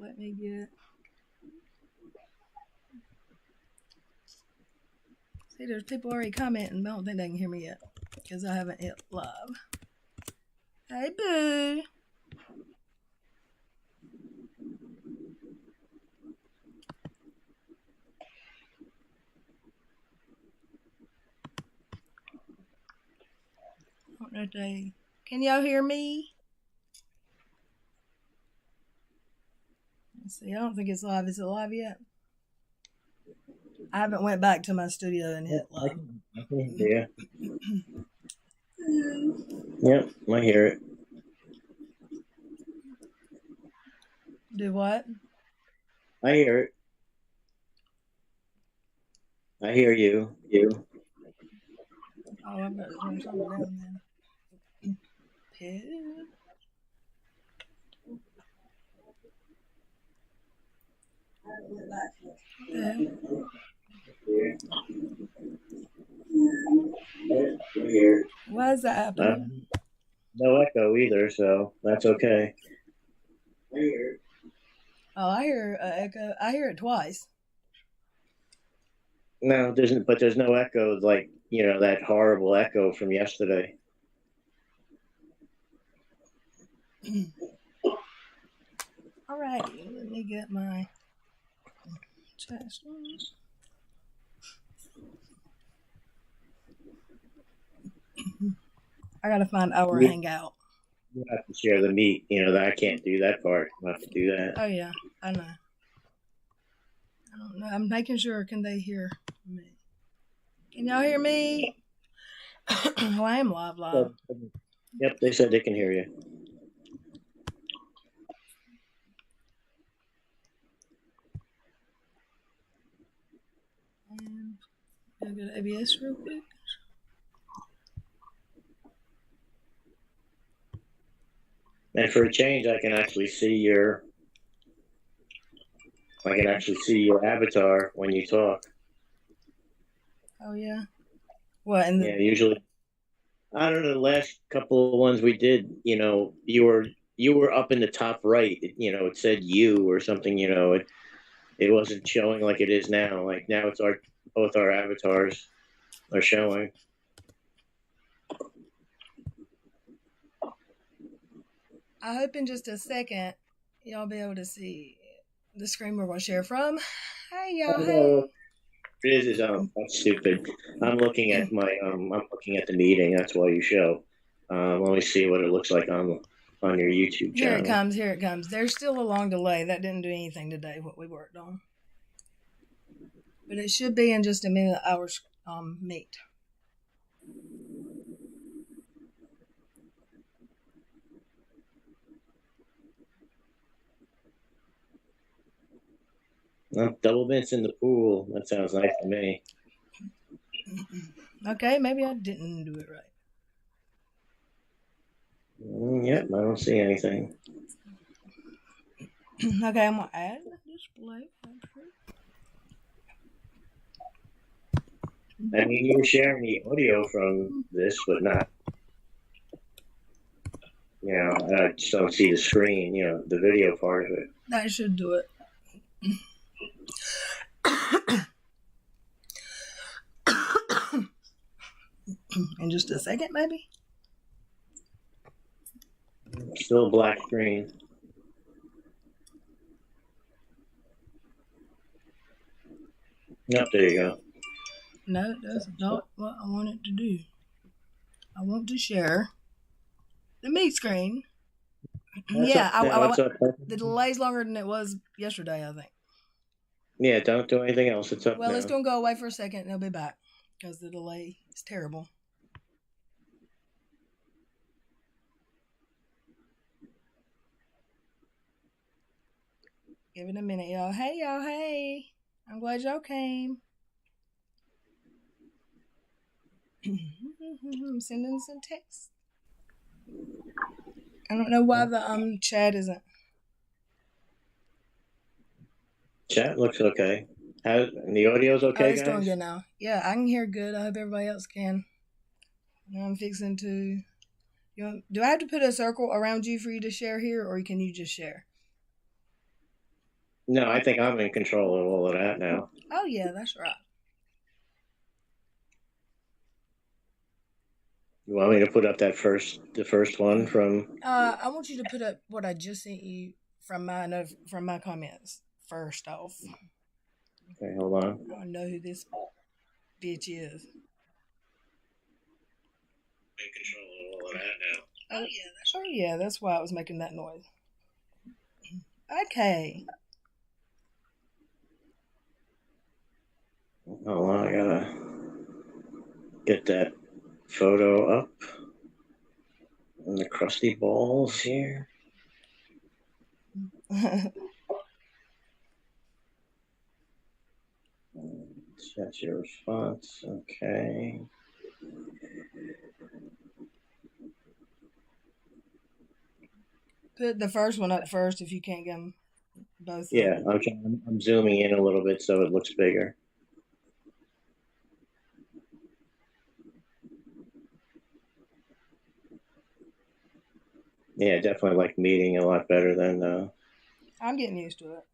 Let me get. See, there's people already commenting, but I don't think they can hear me yet because I haven't hit live. Hey, boo. I don't know if they. Can y'all hear me? Let's see. I don't think it's live. Is it live yet? I haven't went back to my studio and hit live. I can hear you. Yep, I hear it. Do what? I hear it. I hear you. You. Oh, I better turn something down then. Pit. Why is that happening? No echo either, so that's okay. I hear it. Oh, I hear echo. I hear it twice. No, there's no echo like that horrible echo from yesterday. Alrighty, let me get my chest. I gotta find our hangout. You have to share the meat. That I can't do that part. I have to do that. Oh yeah, I know. I don't know. I'm making sure. Can they hear me? Can y'all hear me? Oh, I am live. Yep, they said they can hear you. And I'll go to ABS real quick. And for a change, I can actually see your avatar when you talk. Oh yeah. What? Yeah, usually. I don't know. The last couple of ones we did, you were up in the top right. It said you or something. It wasn't showing like it is now. Like now, it's both our avatars are showing. I hope in just a second y'all be able to see the screen we're going to share from. Hey y'all, hey. It is. That's stupid. I'm looking at the meeting. That's why you show. Let me see what it looks like on your YouTube channel. Here it comes. There's still a long delay. That didn't do anything today, what we worked on. But it should be in just a minute, our meet. Double mitts in the pool. That sounds nice to me. Okay, maybe I didn't do it right. Yep, I don't see anything. Okay, I'm going to add display. I mean, you were sharing the audio from this, but not. I just don't see the screen, the video part of it. That should do it. In just a second, maybe? Still a black screen. Yep, there you go. No, that's not what I want it to do. I want to share the meet screen. The delay's longer than it was yesterday, I think. Yeah, don't do anything else. It's up now. Well, it's going to go away for a second and it'll be back because the delay is terrible. Give it a minute, y'all. Hey, y'all. Hey. I'm glad y'all came. I'm sending some text. I don't know why the chat isn't. Chat looks okay. And the audio's okay, it's guys? doing good now. Yeah, I can hear good. I hope everybody else can. Now I'm fixing to... do I have to put a circle around you for you to share here, or can you just share? No, I think I'm in control of all of that now. Oh yeah, that's right. You want me to put up the first one from? I want you to put up what I just sent you from my comments first off. Okay, hold on. I want to know who this bitch is. I'm in control of all of that now. Oh yeah, that's why I was making that noise. Okay. Hold on, I gotta get that photo up. And the crusty balls here. That's your response. Okay. Put the first one up first if you can't get them both. Yeah, I'm zooming in a little bit so it looks bigger. Yeah, definitely like meeting a lot better than. I'm getting used to it.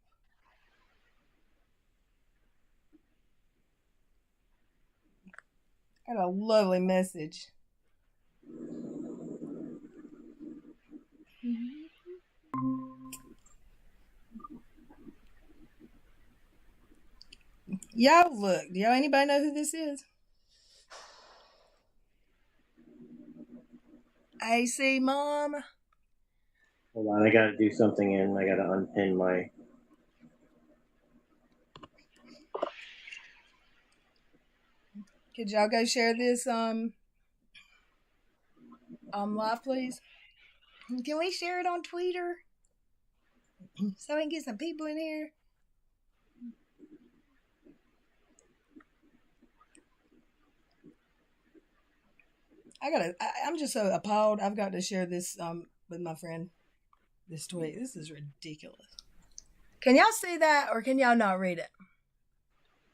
Got a lovely message. Y'all look. Do y'all anybody know who this is? AC Mom. Hold on, I gotta do something and I gotta unpin my. Could y'all go share this live, please? Can we share it on Twitter so we can get some people in here? I'm just so appalled. I've got to share this with my friend. This tweet. This is ridiculous. Can y'all see that, or can y'all not read it?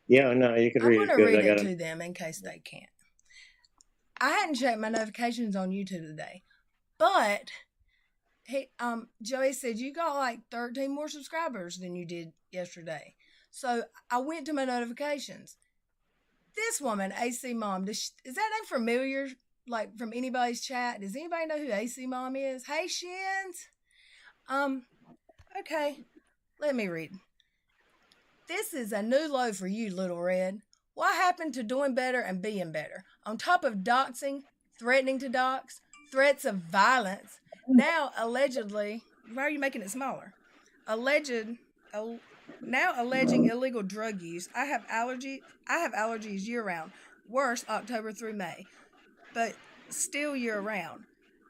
Yeah, no, you can read it. I'm going to read it to them in case they can't. I hadn't checked my notifications on YouTube today, but Joey said you got like 13 more subscribers than you did yesterday. So I went to my notifications. This woman, AC Mom, is that name familiar? Like from anybody's chat? Does anybody know who AC Mom is? Hey, Shins. Okay, let me read. This is a new low for you, Little Red. What happened to doing better and being better? On top of doxing, threatening to dox, threats of violence, now allegedly, why are you making it smaller? Now alleging illegal drug use. I have allergies year round. Worse, October through May, but still year round.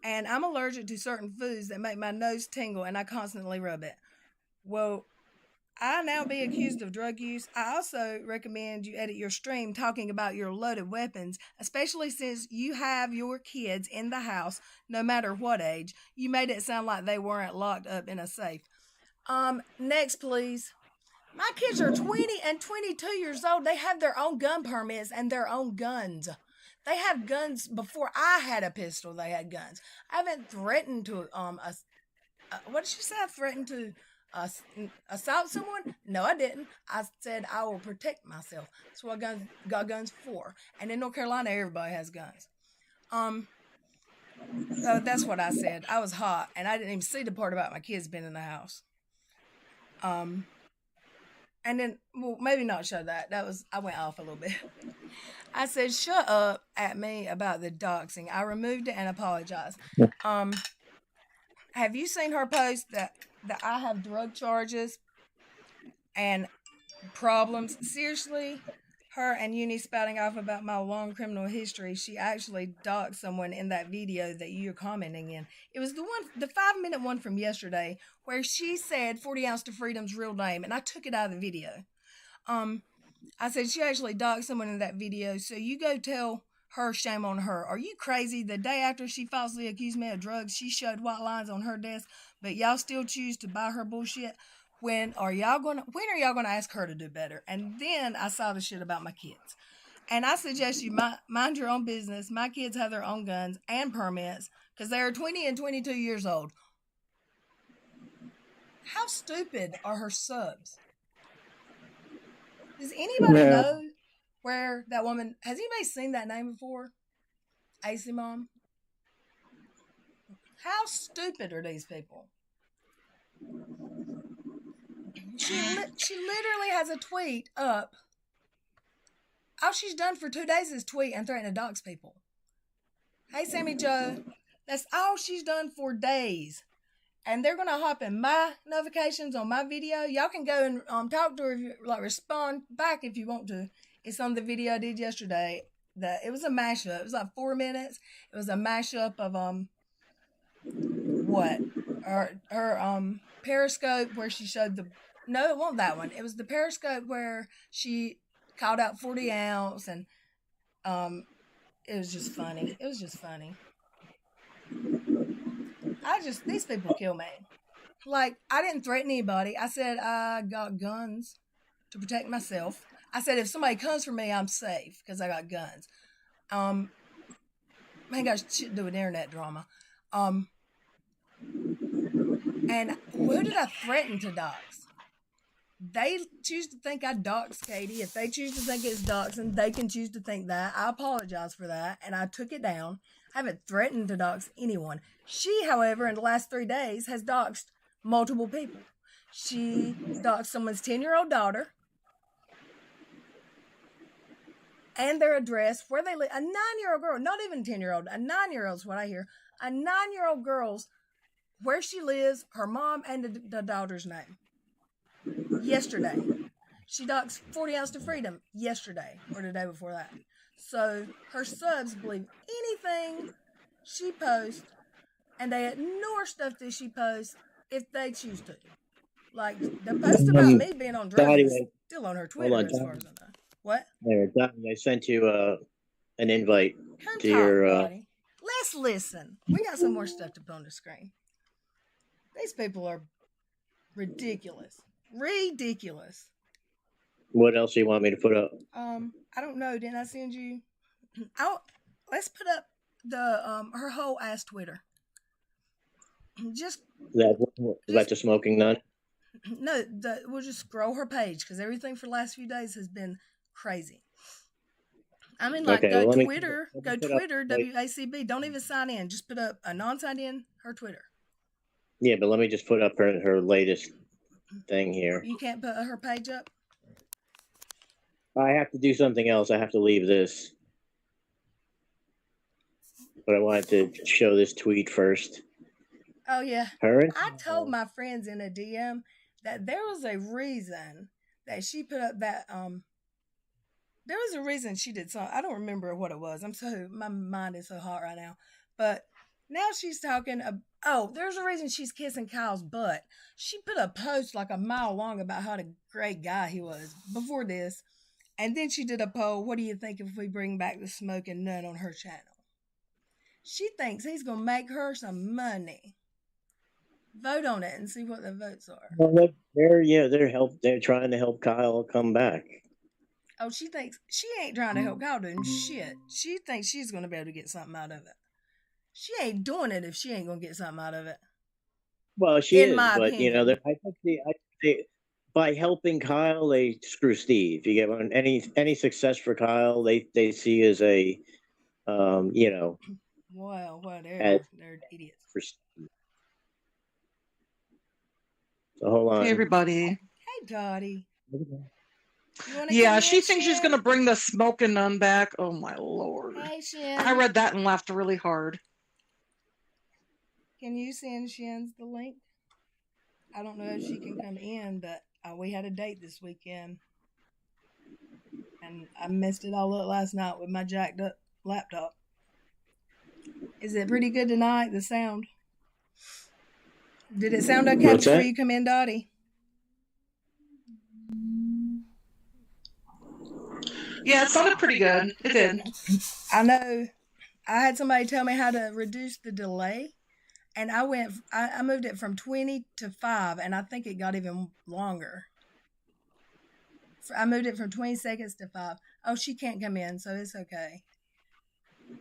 And I'm allergic to certain foods that make my nose tingle, and I constantly rub it. Well, I now be accused of drug use. I also recommend you edit your stream talking about your loaded weapons, especially since you have your kids in the house, no matter what age. You made it sound like they weren't locked up in a safe. Next, please. My kids are 20 and 22 years old. They have their own gun permits and their own guns. They have guns before I had a pistol. They had guns. I haven't threatened to what did she say? I threatened to assault someone? No, I didn't. I said I will protect myself. That's what I got guns for. And in North Carolina, everybody has guns. So that's what I said. I was hot, and I didn't even see the part about my kids being in the house. And then, well, maybe not show that. I went off a little bit. I said, shut up at me about the doxing. I removed it and apologized. Have you seen her post that I have drug charges and problems? Seriously, her and Uni spouting off about my long criminal history. She actually doxed someone in that video that you're commenting in. It was the 5-minute one from yesterday where she said 40 ounce to freedom's real name, and I took it out of the video. I said she actually doxed someone in that video, so you go tell her, shame on her. Are you crazy? The day after she falsely accused me of drugs, she showed white lines on her desk, but y'all still choose to buy her bullshit? When are y'all gonna ask her to do better? And then I saw the shit about my kids. And I suggest you mind your own business. My kids have their own guns and permits because they are 20 and 22 years old. How stupid are her subs? Does anybody know where that woman? Has anybody seen that name before? AC Mom. How stupid are these people? She literally has a tweet up. All she's done for 2 days is tweet and threaten to dox people. Hey, Sammy Joe, that's all she's done for days. And they're going to hop in my notifications on my video. Y'all can go and talk to her, if you, like, respond back if you want to. It's on the video I did yesterday. It was a mashup. It was like 4 minutes. It was a mashup of her periscope where she showed the. No, it wasn't that one. It was the periscope where she called out 40 ounce, and it was just funny. It was just funny. These people kill me. Like, I didn't threaten anybody. I said I got guns to protect myself. I said if somebody comes for me, I'm safe because I got guns. I ain't got shit to do with internet drama. And who did I threaten to dox? They choose to think I doxed Katie. If they choose to think it's doxing, they can choose to think that. I apologize for that, and I took it down. I haven't threatened to dox anyone. She, however, in the last 3 days, has doxed multiple people. She doxed someone's 10-year-old daughter and their address, where they live. A 9-year-old girl, not even 10-year-old, a 9-year-old is what I hear. A 9-year-old girl's where she lives, her mom, and the daughter's name. Yesterday. She doxed 40 ounce to freedom yesterday or the day before that. So her subs believe anything she posts, and they ignore stuff that she posts if they choose to. Like, the post about me being on drugs is still on her Twitter, as far as I know. What? There, I sent you an invite to your. Let's listen. We got some more stuff to put on the screen. These people are ridiculous. Ridiculous. What else do you want me to put up? I don't know. Didn't I send you? Let's put up the her whole ass Twitter. Just that's a smoking nun. No, we'll just scroll her page because everything for the last few days has been crazy. I mean, like, go Twitter, WACB. Don't even sign in. Just put up a non-signed in her Twitter. Yeah, but let me just put up her latest thing here. You can't put her page up? I have to do something else. I have to leave this. But I wanted to show this tweet first. Oh, yeah. I told my friends in a DM that there was a reason that she put up that, there was a reason she did something. I don't remember what it was. My mind is so hot right now. But now she's talking, there's a reason she's kissing Kyle's butt. She put a post like a mile long about how a great guy he was before this. And then she did a poll, what do you think if we bring back the smoking nun on her channel? She thinks he's going to make her some money. Vote on it and see what the votes are. Well, they're trying to help Kyle come back. Oh, she thinks she ain't trying to help Kyle doing shit. She thinks she's going to be able to get something out of it. She ain't doing it if she ain't going to get something out of it. Well, she is, but opinion. I think by helping Kyle, they screw Steve. You get any success for Kyle, they see as a, Well, whatever. They're idiots. For Steve. So hold on. Hey, everybody. Hey, Dottie. Yeah, she thinks she's going to bring the smoking nun back. Oh, my Lord. Hey, Shin. I read that and laughed really hard. Can you send Shins the link? I don't know if she can come in, but we had a date this weekend. And I messed it all up last night with my jacked up laptop. Is it pretty good tonight, the sound? Did it sound okay before you come in, Dottie? Yeah, it sounded pretty good. It did. I know. I had somebody tell me how to reduce the delay. And I moved it from 20 to 5, and I think it got even longer. I moved it from 20 seconds to 5. Oh, she can't come in, so it's okay.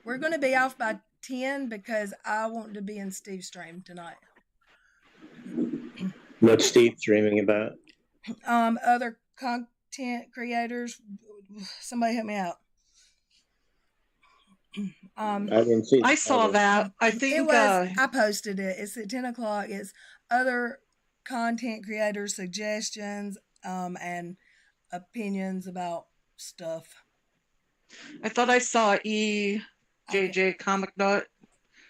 We're going to be off by 10 because I want to be in Steve's stream tonight. What's Steve streaming about? Other content creators. Somebody help me out. I didn't see. I saw that. I think it was. I posted it. It's at 10:00. It's other content creators' suggestions and opinions about stuff. I thought I saw EJJ Comic Nut.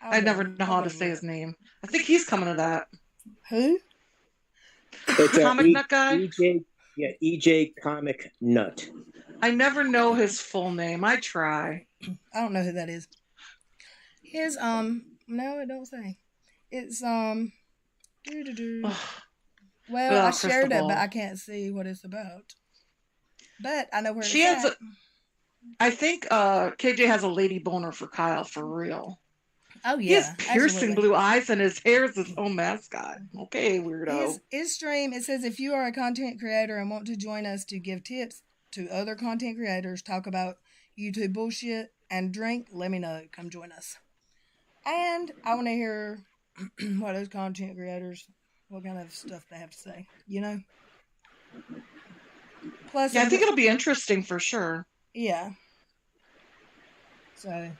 I never know how to say his name. I think he's coming to that. Who? It's Comic Nut guy? EJ Comic Nut. I never know his full name. I try. I don't know who that is. His no, it don't say. It's Well, I shared it, but I can't see what it's about. But I know where she it's has. I think KJ has a lady boner for Kyle for real. Oh yeah, he has piercing blue eyes and his hair is his own mascot. Okay, weirdo. His stream, it says if you are a content creator and want to join us to give tips to other content creators, talk about YouTube bullshit and drink, let me know. Come join us. And I want to hear what those content creators, what kind of stuff they have to say. You know. Plus, yeah, I think it'll be interesting for sure. Yeah. So,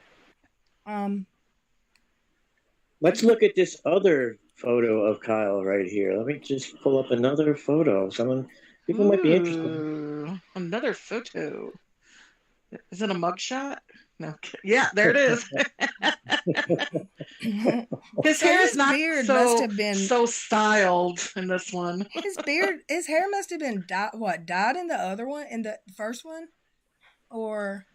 let's look at this other photo of Kyle right here. Let me just pull up another photo. People might be interested. Another photo. Is it a mugshot? No. Yeah, there it is. His hair is not must have been so styled in this one. His hair must have been dyed in the other one, in the first one, or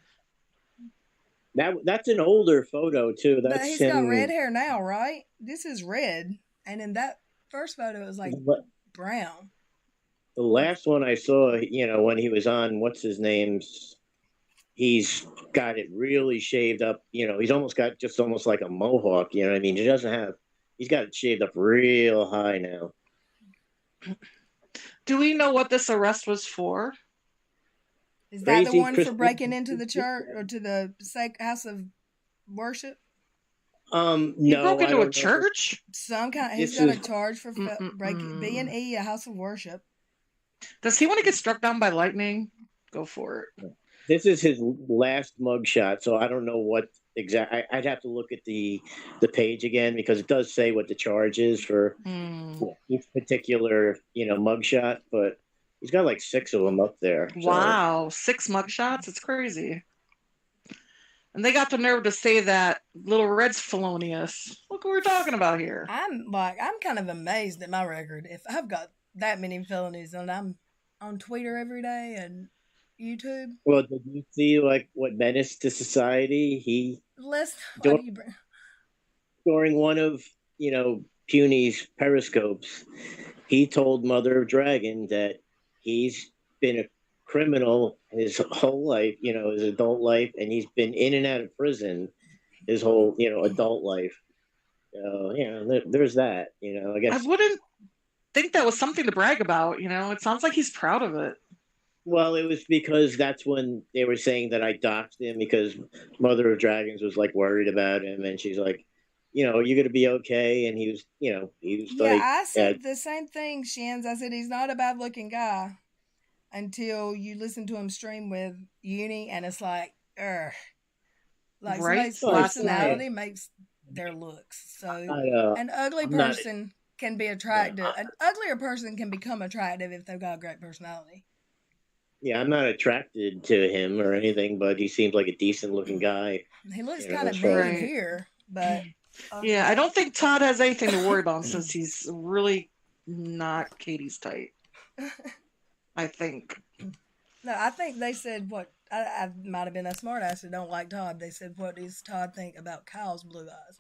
that's an older photo too. But he's got red hair now, right? This is red, and in that first photo, it was like brown. The last one I saw, when he was on what's his name's. He's got it really shaved up. He's almost like a mohawk. You know what I mean? He's got it shaved up real high now. Do we know what this arrest was for? Is that the one for breaking into the church or to the house of worship? No. He broke into a church? Some kind. He's got a charge for breaking B&E, a house of worship. Does he want to get struck down by lightning? Go for it. This is his last mugshot, so I don't know what exactly. I'd have to look at the page again because it does say what the charge is for each particular mugshot, but he's got like 6 of them up there. Wow, 6 mugshots? It's crazy. And they got the nerve to say that Little Red's felonious. Look what we're talking about here. I'm kind of amazed at my record. If I've got that many felonies and I'm on Twitter every day and YouTube. Well, did you see what menace to society during one of Puny's periscopes, he told Mother of Dragon that he's been a criminal his whole life, his adult life, and he's been in and out of prison his whole adult life. There's that. I guess I wouldn't think that was something to brag about. It sounds like he's proud of it. Well, it was because that's when they were saying that I doxed him because Mother of Dragons was worried about him, and she's like, you're gonna be okay, and he was like, I said the same thing, Shins. I said he's not a bad looking guy until you listen to him stream with Uni, and it's like, somebody's personality makes their looks. So an ugly person can be attractive. Yeah. An uglier person can become attractive if they've got a great personality. Yeah, I'm not attracted to him or anything, but he seems like a decent looking guy. He looks kind of big here, but yeah, I don't think Todd has anything to worry about since he's really not Katie's type. I think. No, I think they said what I might have been a smart ass that don't like Todd. They said, what does Todd think about Kyle's blue eyes?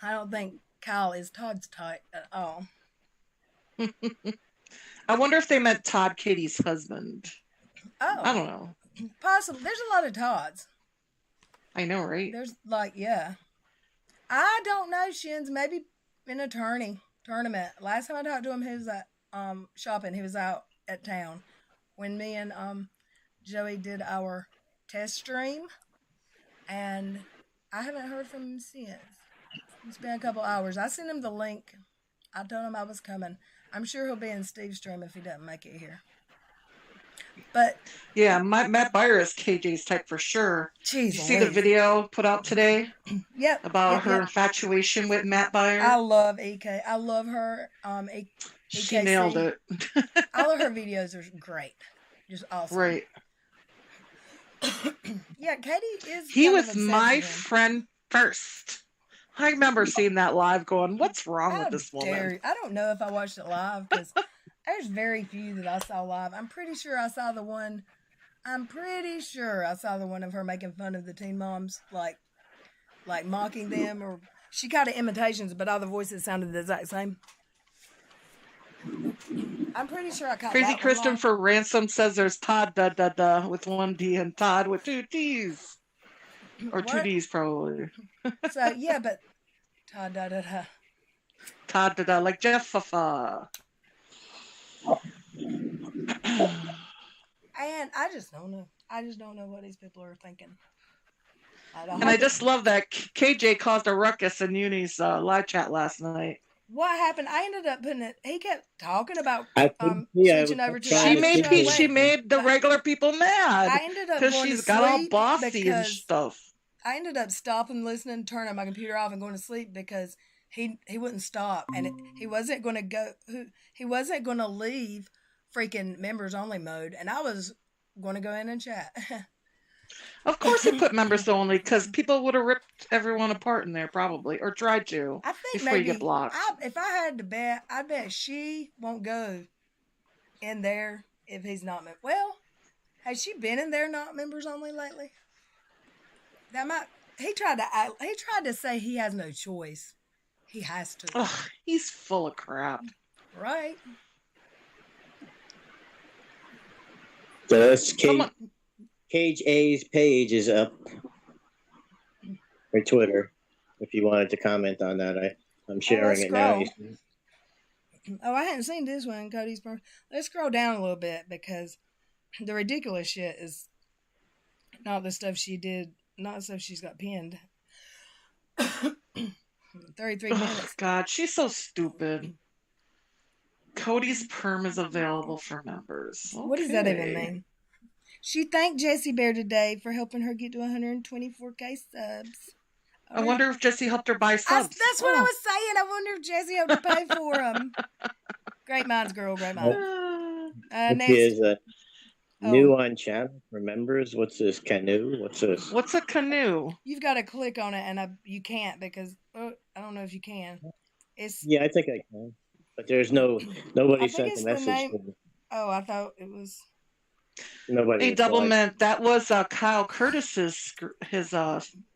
I don't think Kyle is Todd's type at all. I wonder if they meant Todd Katie's husband. Oh. I don't know. Possible. There's a lot of Todds. I know, right? There's I don't know, Shins. Maybe an attorney tournament. Last time I talked to him, he was at shopping. He was out at town when me and Joey did our test stream, and I haven't heard from him since. It's been a couple hours. I sent him the link. I told him I was coming. I'm sure he'll be in Steve's stream if he doesn't make it here. But Yeah, Matt Byer is KJ's type for sure. geez, Did you see the video put out today Yep. about her Yep. infatuation with Matt Byer? I love EK. I love her. She nailed it. All of her videos are great. Just awesome. Right. Yeah, Katie is. He kind was of obsessed my with him. friend first. I remember seeing that live going, what's wrong with this woman? I don't know if I watched it live because there's very few that I saw live. I'm pretty sure I saw the one of her making fun of the teen moms, like mocking them, or she kind of imitations, but all the voices sounded the exact same. I'm pretty sure I caught Crazy that Kristen one for Ransom says there's Todd with one D and Todd with two T's. Or What? two D's probably. So yeah, but Todd Todd like Jeff. And I just don't know. I just don't know what these people are thinking. And I just love that KJ caused a ruckus in Uni's live chat last night. What happened? I ended up putting it. He kept talking about switching over to. She made the regular people mad. I ended up because going she's to got all sleep bossy and stuff. I ended up stopping listening, turning my computer off, and going to sleep because he wouldn't stop, and he wasn't going to go. He wasn't going to leave freaking members only mode, and I was going to go in and chat. Of course, he put members only because people would have ripped everyone apart in there probably, or tried to. I think before maybe you get blocked. if I had to bet, I bet she won't go in there if he's not. Well, has she been in there not members only lately? That might. He tried to say he has no choice. He has to. Ugh, he's full of crap. Right. So that's Cage A's page is up for Twitter. If you wanted to comment on that, I'm sharing it now. Oh, I hadn't seen this one, Cody's birth. Let's scroll down a little bit because the ridiculous shit is not the stuff she did, not the stuff she's got pinned. 33 minutes. God, she's so stupid. Cody's perm is available for members. Okay. What does that even mean? She thanked Jessie Bear today for helping her get to 124K subs. I wonder if Jessie helped her buy subs. That's what I was saying. I wonder if Jessie helped her pay for them. Great minds, girl. Great minds. Here's a new on channel for members. What's this? Canoe? What's this? What's a canoe? You've got to click on it, and you can't because I don't know if you can. Yeah, I think I can. But there's nobody sent a message. Oh, I thought it was. Nobody. A double mint. That was Kyle Curtis's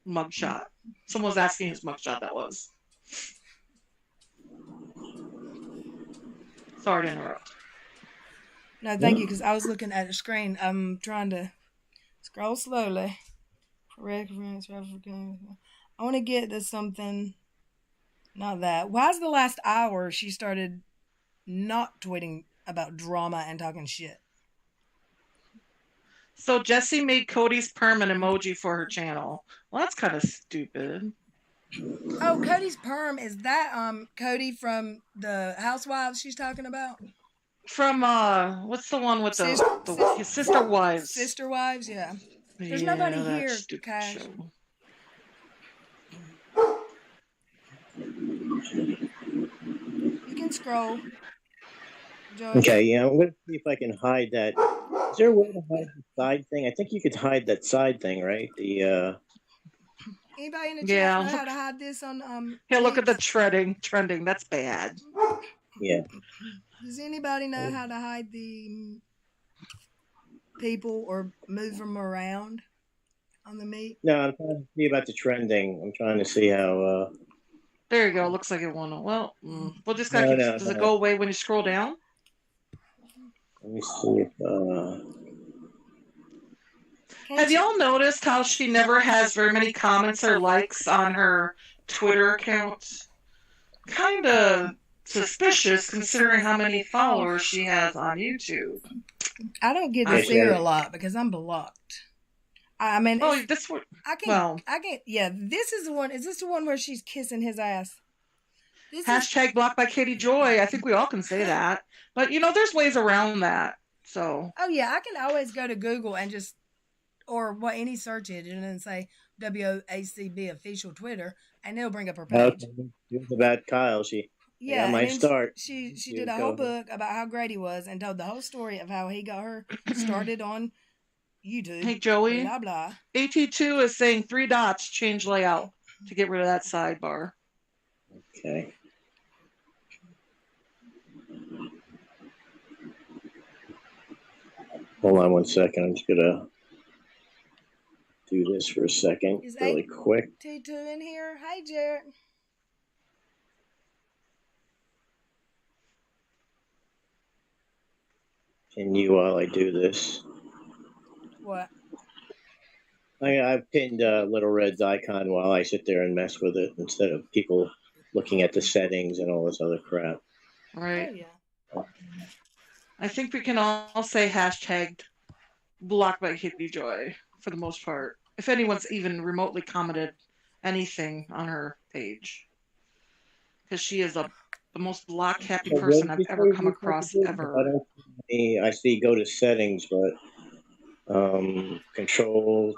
mugshot. Someone was asking whose mugshot that was. Sorry to interrupt. No, thank you, because I was looking at the screen. I'm trying to scroll slowly. I want to get to something. Not that. Why's the last hour she started not tweeting about drama and talking shit? So Jessie made Cody's perm an emoji for her channel. Well, that's kind of stupid. Oh, Cody's perm, is that Cody from the Housewives she's talking about? From what's the one with his Sister Wives? Sister Wives, yeah. There's nobody here, Cash. You can scroll. Joey. Okay, yeah, I'm gonna see if I can hide that. Is there a way to hide the side thing? I think you could hide that side thing, right? The Anybody in the chat know how to hide this on Hey, look at the trending. That's bad. Yeah. Does anybody know how to hide the people or move them around on the meet? No, I'm trying to see about the trending. I'm trying to see how. There you go. Looks like it won. Well, we'll just gotta does it go away when you scroll down? Let me see if. Have y'all noticed how she never has very many comments or likes on her Twitter account? Kind of suspicious considering how many followers she has on YouTube. I don't get to see her a lot because I'm blocked. I mean, this one. I can't. Yeah, this is the one. Is this the one where she's kissing his ass? Hashtag blocked by Katie Joy. I think we all can say that. But, there's ways around that. So. Oh yeah, I can always go to Google and just or any search engine and say WACB official Twitter, and it'll bring up her page. Okay. It was about Kyle. She Yeah, got my and then start. she did a whole book about how great he was and told the whole story of how he got her started on YouTube. Hey Joey, blah blah. AT2 is saying 3 dots change layout to get rid of that sidebar. Okay. Hold on 1 second. I'm just gonna do this for a second, Is really quick. T2 in here? Hey, Jarrett. Can you while I do this? What? I've pinned Little Red's icon while I sit there and mess with it instead of people looking at the settings and all this other crap. Right. Oh, yeah. I think we can all say hashtag blocked by Hippie Joy for the most part. If anyone's even remotely commented anything on her page. Because she is the most block happy person I've ever come across ever. I see go to settings, but control,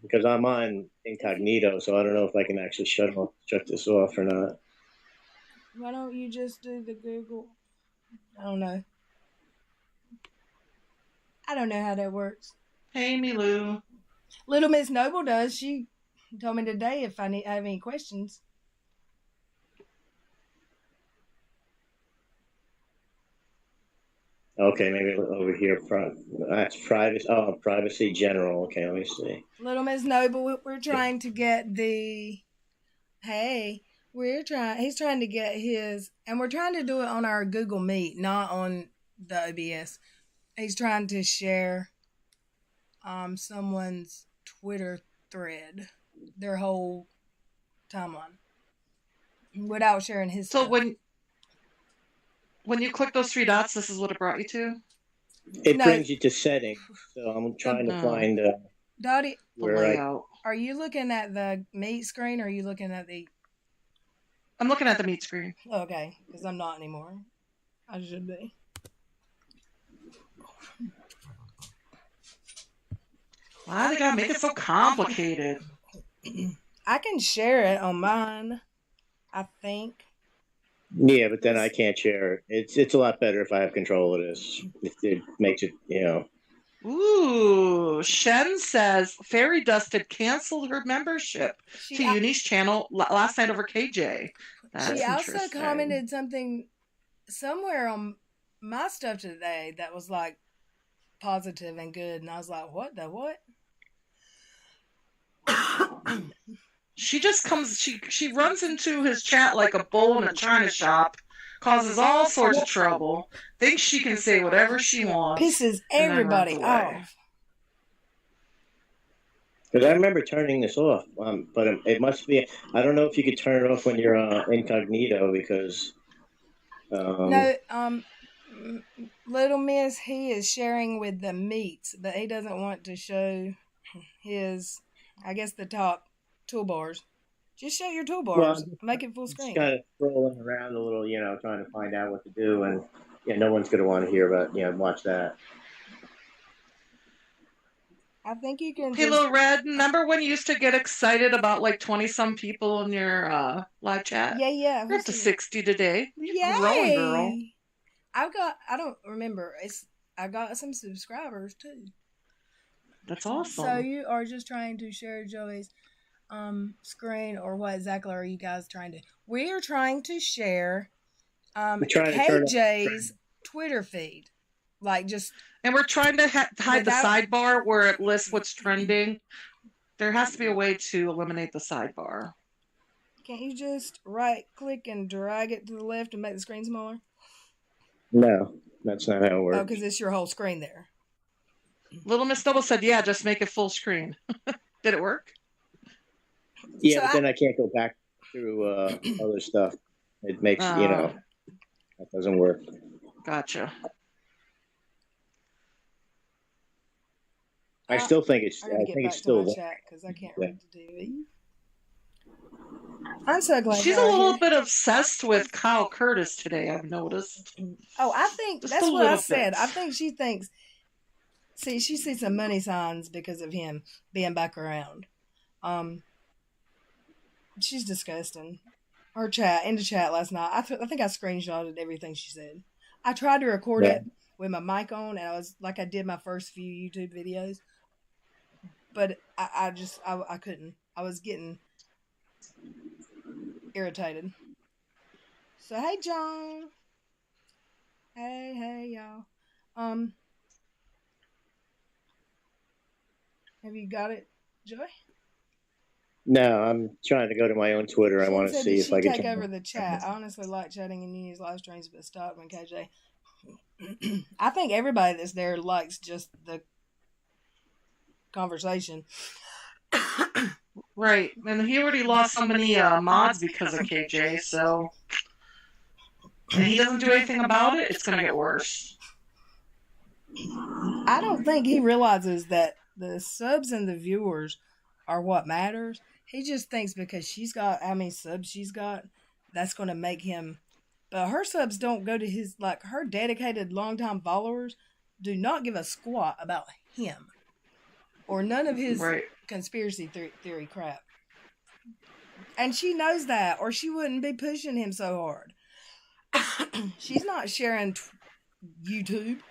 because I'm on incognito, so I don't know if I can actually shut this off or not. Why don't you just do the Google? I don't know. I don't know how that works. Hey, Milou. Little Miss Noble does. She told me today if I have any questions. Okay, maybe over here. That's privacy. Oh, privacy general. Okay, let me see. Little Miss Noble, we're trying to get the. Hey, He's trying to get his, and we're trying to do it on our Google Meet, not on the OBS. He's trying to share, someone's Twitter thread, their whole timeline, without sharing his. So stuff. when you click those 3 dots, this is what it brought you to? It brings you to settings. So I'm trying to find Dottie, where are you looking at the Meet screen or are you looking at the... I'm looking at the Meet screen. Okay, because I'm not anymore. I should be. Why they gotta make it so complicated? I can share it on mine, I think. Yeah, but then I can't share it. It's a lot better if I have control of this. It makes it, Ooh, Shen says Fairy Dusted canceled her membership to Uni's channel last night over KJ. That's she also commented something somewhere on my stuff today that was like positive and good, and I was like, what the what? She just comes, she runs into his chat like a bull in a china shop, causes all sorts of trouble, thinks she can say whatever she wants, pisses everybody off. Because I remember turning this off, but it must be, I don't know if you could turn it off when you're incognito, because... No, Little Miss, he is sharing with the Meets, but he doesn't want to show his, I guess, the top toolbars. Just show your toolbars. Well, make it full screen. Just kind of scrolling around a little, trying to find out what to do, and no one's going to want to hear about, watch that. I think you can. Hey, Little Red, remember when you used to get excited about like 20-some people in your live chat? Yeah. We're up to 60 today. You're growing, girl. I don't remember. I got some subscribers too. That's awesome. So you are just trying to share Joey's screen, or what exactly are you guys trying to? We are trying to share KJ's Twitter feed, like just. And we're trying to hide the sidebar where it lists what's trending. There has to be a way to eliminate the sidebar. Can't you just right click and drag it to the left and make the screen smaller? No, that's not how it works. Oh, because it's your whole screen there. Little Miss Noble said, yeah, just make it full screen. Did it work? Yeah, so but then I can't go back through other stuff. It makes, that doesn't work. Gotcha. I still think it's. I think it's still chat because I can't read the TV. I'm so glad She's a y'all are little here. bit obsessed with Kyle Curtis today, I've noticed. Oh, I think Just that's a what I little said. bit. I think she thinks. See, she sees some money signs because of him being back around. She's disgusting. Her chat in the chat last night. I think I screenshotted everything she said. I tried to record Yeah. it with my mic on, and I was like I did my first few YouTube videos, but I couldn't. I was getting irritated. So hey, John. Hey, y'all. Have you got it, Joy? No, I'm trying to go to my own Twitter. I She want to said, see did if she I can. take over the chat? I honestly like chatting in Nini's live streams, but stop when KJ. I think everybody that's there likes just the conversation. Right. And he already lost so many mods because of KJ, so. And he doesn't do anything about it, it's going to get worse. I don't think he realizes that the subs and the viewers are what matters. He just thinks because she's got how many subs she's got, that's going to make him. But her subs don't go to his, like, her dedicated longtime followers do not give a squat about him or none of his Right. conspiracy theory crap. And she knows that, or she wouldn't be pushing him so hard. She's not sharing YouTube.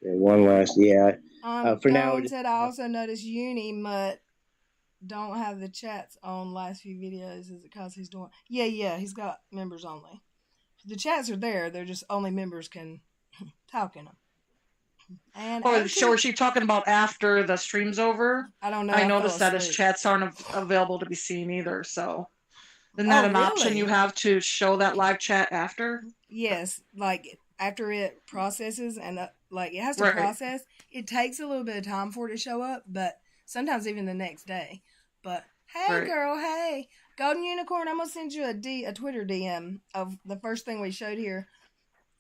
One last, yeah. For now, Colin said, I also noticed Uni Mutt don't have the chats on last few videos. Is it because he's doing? Yeah. He's got members only. The chats are there. They're just only members can talk in them. And so is she talking about after the stream's over? I don't know. I noticed that his chats aren't available to be seen either, so. Isn't that an option you have to show that live chat after? Yes, like after it processes and like it has to process. It takes a little bit of time for it to show up, but sometimes even the next day. But hey, girl, hey, Golden Unicorn, I'm gonna send you a Twitter DM of the first thing we showed here,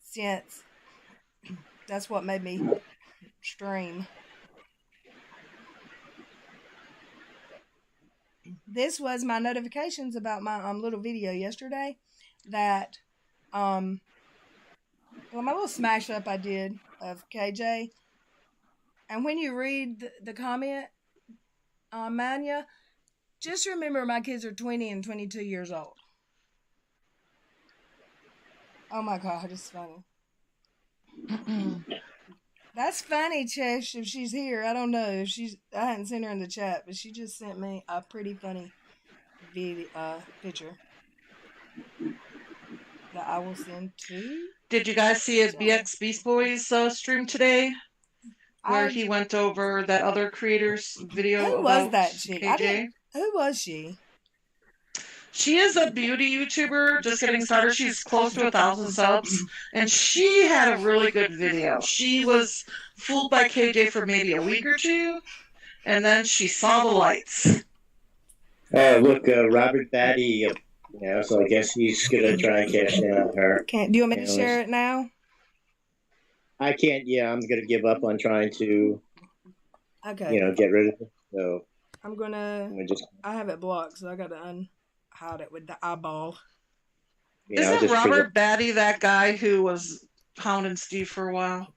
since that's what made me stream. This was my notifications about my little video yesterday that well, my little smash up I did of KJ. And when you read the comment, Manya, just remember my kids are 20 and 22 years old. Oh my God, it's funny. That's funny, Chesh, if she's here. I don't know if I hadn't seen her in the chat, but she just sent me a pretty funny picture that I will send to. Did you guys see a BX Beast Boys stream today? Where he went over that other creator's video Who about was that chick? KJ? Who was she? She is a beauty YouTuber, just getting started. She's close to 1,000 subs, and she had a really good video. She was fooled by KJ for maybe a week or two, and then she saw the lights. Look, Robert Batty, so I guess he's going to try and cash in on her. Do you want me to share it now? I can't, I'm going to give up on trying to, get rid of it. So I'm going to, I have it blocked, so I got to unhide it with the eyeball. Isn't Robert Batty that guy who was hounding Steve for a while?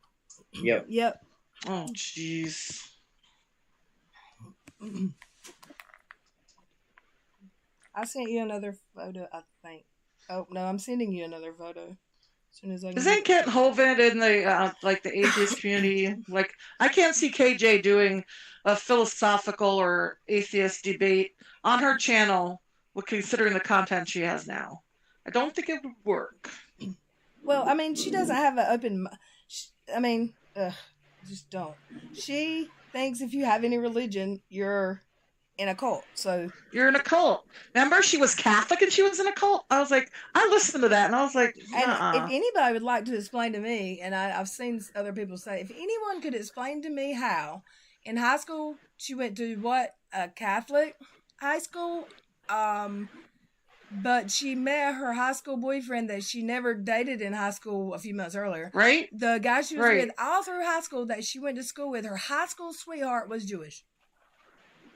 Yep. Oh, jeez. I sent you another photo, I think. Oh, no, I'm sending you another photo. As soon as I Isn't Kent Hovind in the the atheist community? Like, I can't see KJ doing a philosophical or atheist debate on her channel, considering the content she has now. I don't think it would work. Well, I mean, she doesn't have an open. Just don't. She thinks if you have any religion, you're in a cult. So you're in a cult. Remember, she was Catholic and she was in a cult. I was like, I listened to that and I was like, and if anybody would like to explain to me, and I've seen other people say, if anyone could explain to me how in high school she went to a Catholic high school, but she met her high school boyfriend that she never dated in high school a few months earlier. Right. The guy she was with all through high school that she went to school with, her high school sweetheart was Jewish.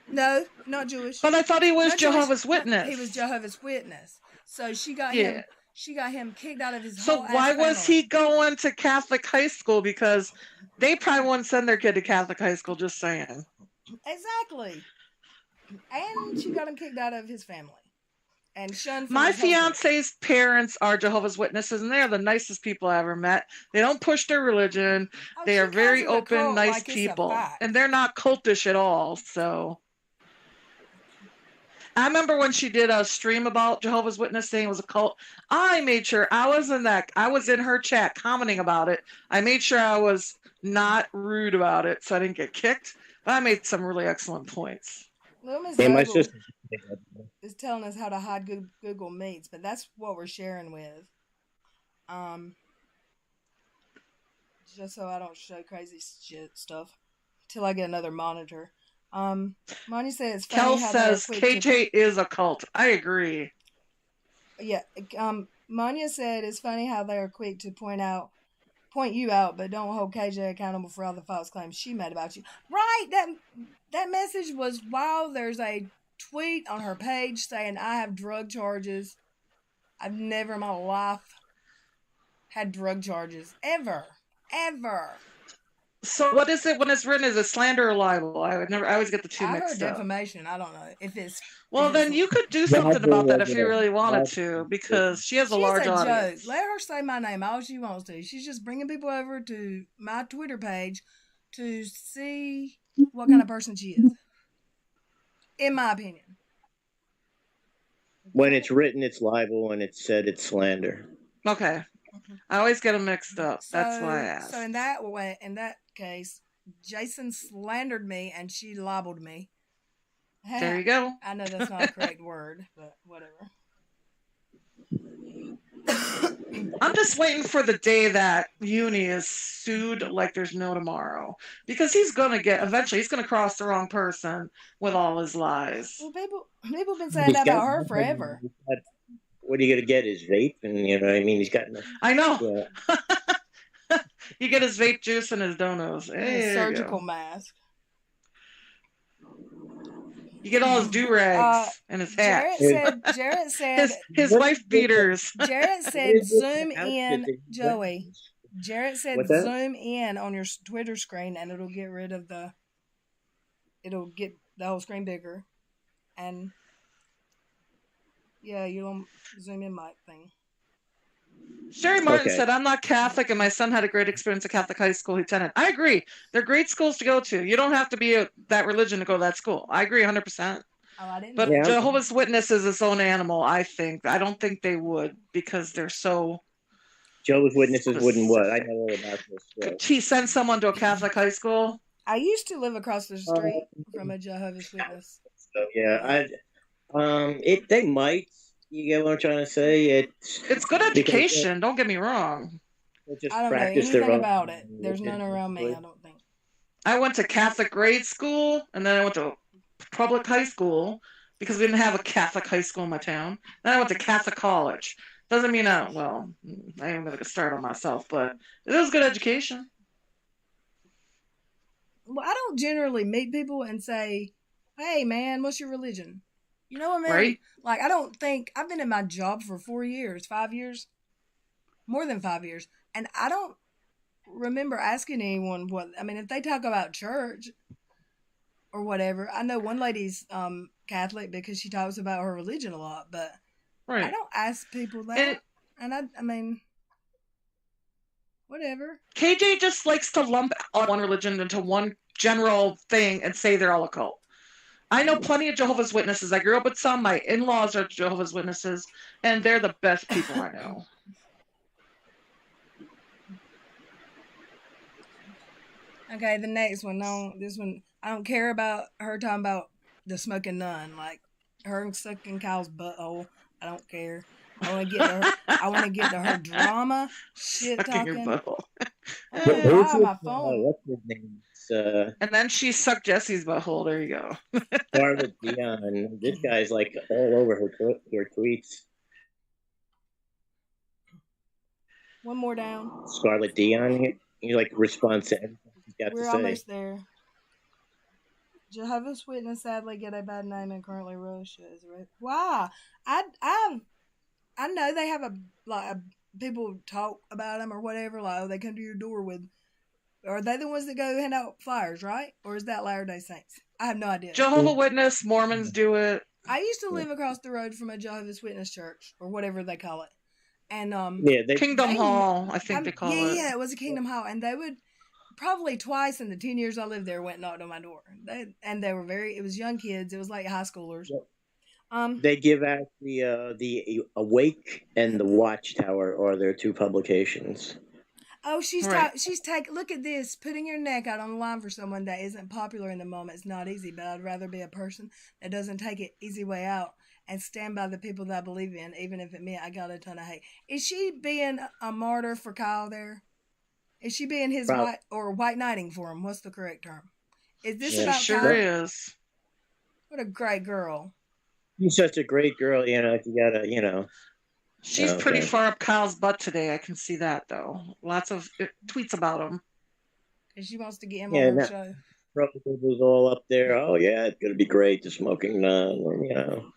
No, not Jewish. But I thought he was Not Jewish. Jehovah's Witness. He was Jehovah's Witness. So she got Yeah. him. She got him kicked out of his So whole why ass was family. he going to Catholic high school? Because they probably wouldn't send their kid to Catholic high school, just saying. Exactly. And she got him kicked out of his family. And shunned from My his whole church. fiance's parents are Jehovah's Witnesses, and they're the nicest people I ever met. They don't push their religion. Oh, They she are calls very it a open, cult nice like it's a people. fact. And they're not cultish at all. So I remember when she did a stream about Jehovah's Witness saying it was a cult. I made sure I was in her chat commenting about it. I made sure I was not rude about it so I didn't get kicked. But I made some really excellent points. Little Miss Yeah, my Noble sister. is telling us how to hide Google Meets, but that's what we're sharing with. Just so I don't show crazy shit stuff till I get another monitor. Monty says it's funny Kel how says they're quick KJ is a cult. I agree. Yeah. Manya said it's funny how they're quick to point you out, but don't hold KJ accountable for all the false claims she made about you. Right. That message was while there's a tweet on her page saying I have drug charges. I've never in my life had drug charges ever. So what is it when it's written? Is it slander or libel? I always get the two I heard mixed up. defamation. I don't know if it's. Well, then you could do something about that if you really wanted to, because she has a large audience. Joke. Let her say my name all she wants to. She's just bringing people over to my Twitter page to see what kind of person she is. In my opinion. When it's written, it's libel. When it's said, it's slander. Okay. I always get them mixed up. That's why I asked. So in that case, Jason slandered me and she libeled me. There you go. I know that's not a correct word, but whatever. I'm just waiting for the day that Uni is sued like there's no tomorrow. Because eventually he's going to cross the wrong person with all his lies. Well, people have been saying that about her forever. What are you going to get? His vape? And you know what I mean? He's got. I know. Yeah. You get his vape juice and his donuts. His surgical mask. You get all his do-rags and his hat. Jarrett said his wife beaters. Jarrett said zoom in, Joey. Jarrett said zoom in on your Twitter screen and it'll get the whole screen bigger. And yeah, you'll zoom in mic thing. Sherry Martin said, I'm not Catholic and my son had a great experience at Catholic high school he attended. I agree. They're great schools to go to. You don't have to be that religion to go to that school. I agree 100%. Oh, I didn't. But Jehovah's Witness is its own animal, I think. I don't think they would because they're so... Jehovah's Witnesses wouldn't what? I know all about this. Could he send someone to a Catholic high school? I used to live across the street from a Jehovah's Witness. So yeah, they might. You get what I'm trying to say? It's good education. Don't get me wrong. Just I don't know anything about it. There's none around me. I don't think. I went to Catholic grade school, and then I went to public high school because we didn't have a Catholic high school in my town. Then I went to Catholic college. Doesn't mean I ain't going to start on myself, but it was good education. Well, I don't generally meet people and say, "Hey, man, what's your religion?" You know what I mean? Right. Like, I don't think I've been in my job for 5 years, more than 5 years, and I don't remember asking anyone what. I mean, if they talk about church or whatever, I know one lady's Catholic because she talks about her religion a lot, but I don't ask people that. And I mean, whatever. KJ just likes to lump all one religion into one general thing and say they're all a cult. I know plenty of Jehovah's Witnesses. I grew up with some. My in-laws are Jehovah's Witnesses, and they're the best people I know. Okay, the next one. No, this one. I don't care about her talking about the smoking nun, like her sucking Kyle's butthole. I don't care. I want to get to her drama. Shit talking. Your butthole. My phone. What's his name? And then she sucked Jesse's butthole. There you go. Scarlett Dion. This guy's like all over her tweets. One more down. Scarlett Dion. He like responds to everything he's got to say. We're almost there. Jehovah's Witness sadly get a bad name and currently Russia is right. Why? I know they have people talk about them or whatever. Like, oh, they come to your door with. Are they the ones that go hand out flyers, right? Or is that Latter-day Saints? I have no idea. Jehovah Witness, Mormons do it. I used to live across the road from a Jehovah's Witness church or whatever they call it, and Kingdom Hall, I think they call it. Yeah, it was a Kingdom Hall, and they would probably twice in the 10 years I lived there went and knocked on my door. They were it was young kids. It was like high schoolers. They give out the Awake and the Watchtower are their two publications. Oh, she's taking. Look at this. Putting your neck out on the line for someone that isn't popular in the moment is not easy. But I'd rather be a person that doesn't take it easy way out and stand by the people that I believe in, even if it meant I got a ton of hate. Is she being a martyr for Kyle there? Is she being his white knighting for him? What's the correct term? Is this about sure Kyle? Is. What a great girl. She's such a great girl. You gotta, She's pretty far up Kyle's butt today. I can see that, though. Lots of tweets about him. And she wants to get him on her show. Probably was all up there. Oh, yeah, it's going to be great. The Smoking Nun,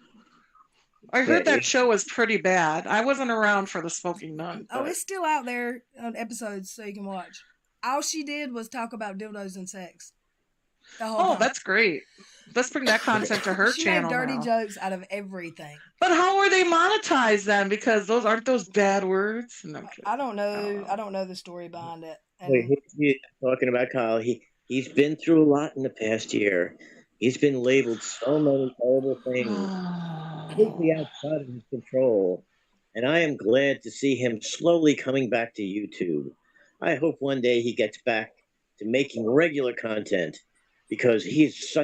I heard that show was pretty bad. I wasn't around for the Smoking Nun. Oh, it's still out there on episodes so you can watch. All she did was talk about dildos and sex. The whole time. That's great. Let's bring that content to her channel. She made dirty jokes out of everything. But how are they monetized then? Because those aren't those bad words. No, I don't know. I don't know the story behind it. Talking about Kyle, he's been through a lot in the past year. He's been labeled so many terrible things, completely outside of his control. And I am glad to see him slowly coming back to YouTube. I hope one day he gets back to making regular content because he's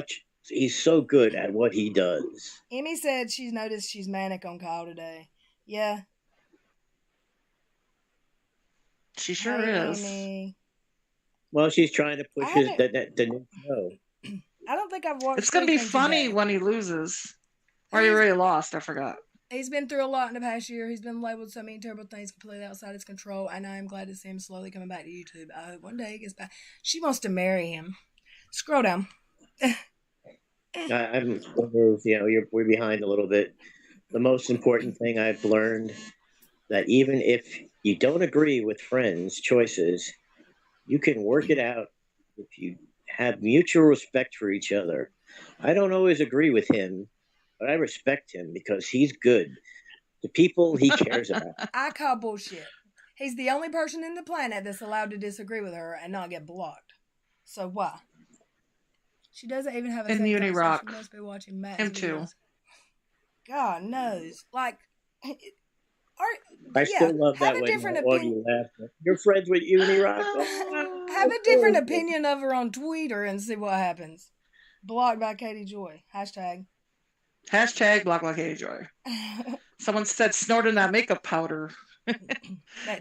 so good at what he does. Emmy said she's noticed she's manic on Kyle today. Yeah. She sure is. Emmy. Well, she's trying to push the new show. I don't think I've watched. It's going to be funny when he loses. Or he already lost, I forgot. He's been through a lot in the past year. He's been labeled so many terrible things completely outside his control, and I am glad to see him slowly coming back to YouTube. I hope one day he gets back. She wants to marry him. Scroll down. I'm, we're behind a little bit. The most important thing I've learned that even if you don't agree with friends' choices, you can work it out if you have mutual respect for each other. I don't always agree with him, but I respect him because he's good. The people he cares about. I call bullshit. He's the only person in the planet that's allowed to disagree with her and not get blocked. So why? She doesn't even have a Uni Rock. She must be watching Matt's Him too. videos. God knows. Like, I still love that when you laugh. You're friends with Uni Rock. Have a different opinion of her on Twitter and see what happens. Blocked by Katie Joy. Hashtag blocked by Katie Joy. Someone said snorting that makeup powder.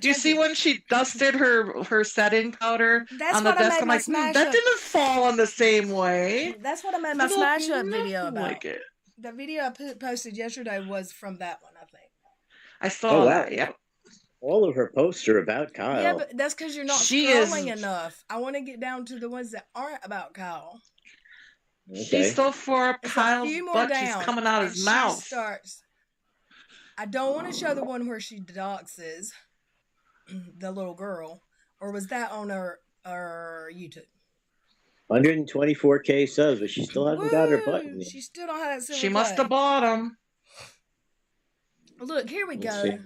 Do you see when she dusted her setting powder on the desk? I'm like, that didn't fall in the same way. That's what I made my smash up video about. Like it. The video I posted yesterday was from that one, I think. I saw that. Yeah. All of her posts are about Kyle. Yeah, but that's because you're not scrolling enough. I want to get down to the ones that aren't about Kyle. Okay. She's so far up Kyle's butt, she's coming out his mouth. I don't want to show the one where she doxes the little girl. Or was that on her YouTube? 124K subs, but she still hasn't got her button. She still don't have that silver She must have bought them. Look, here we go.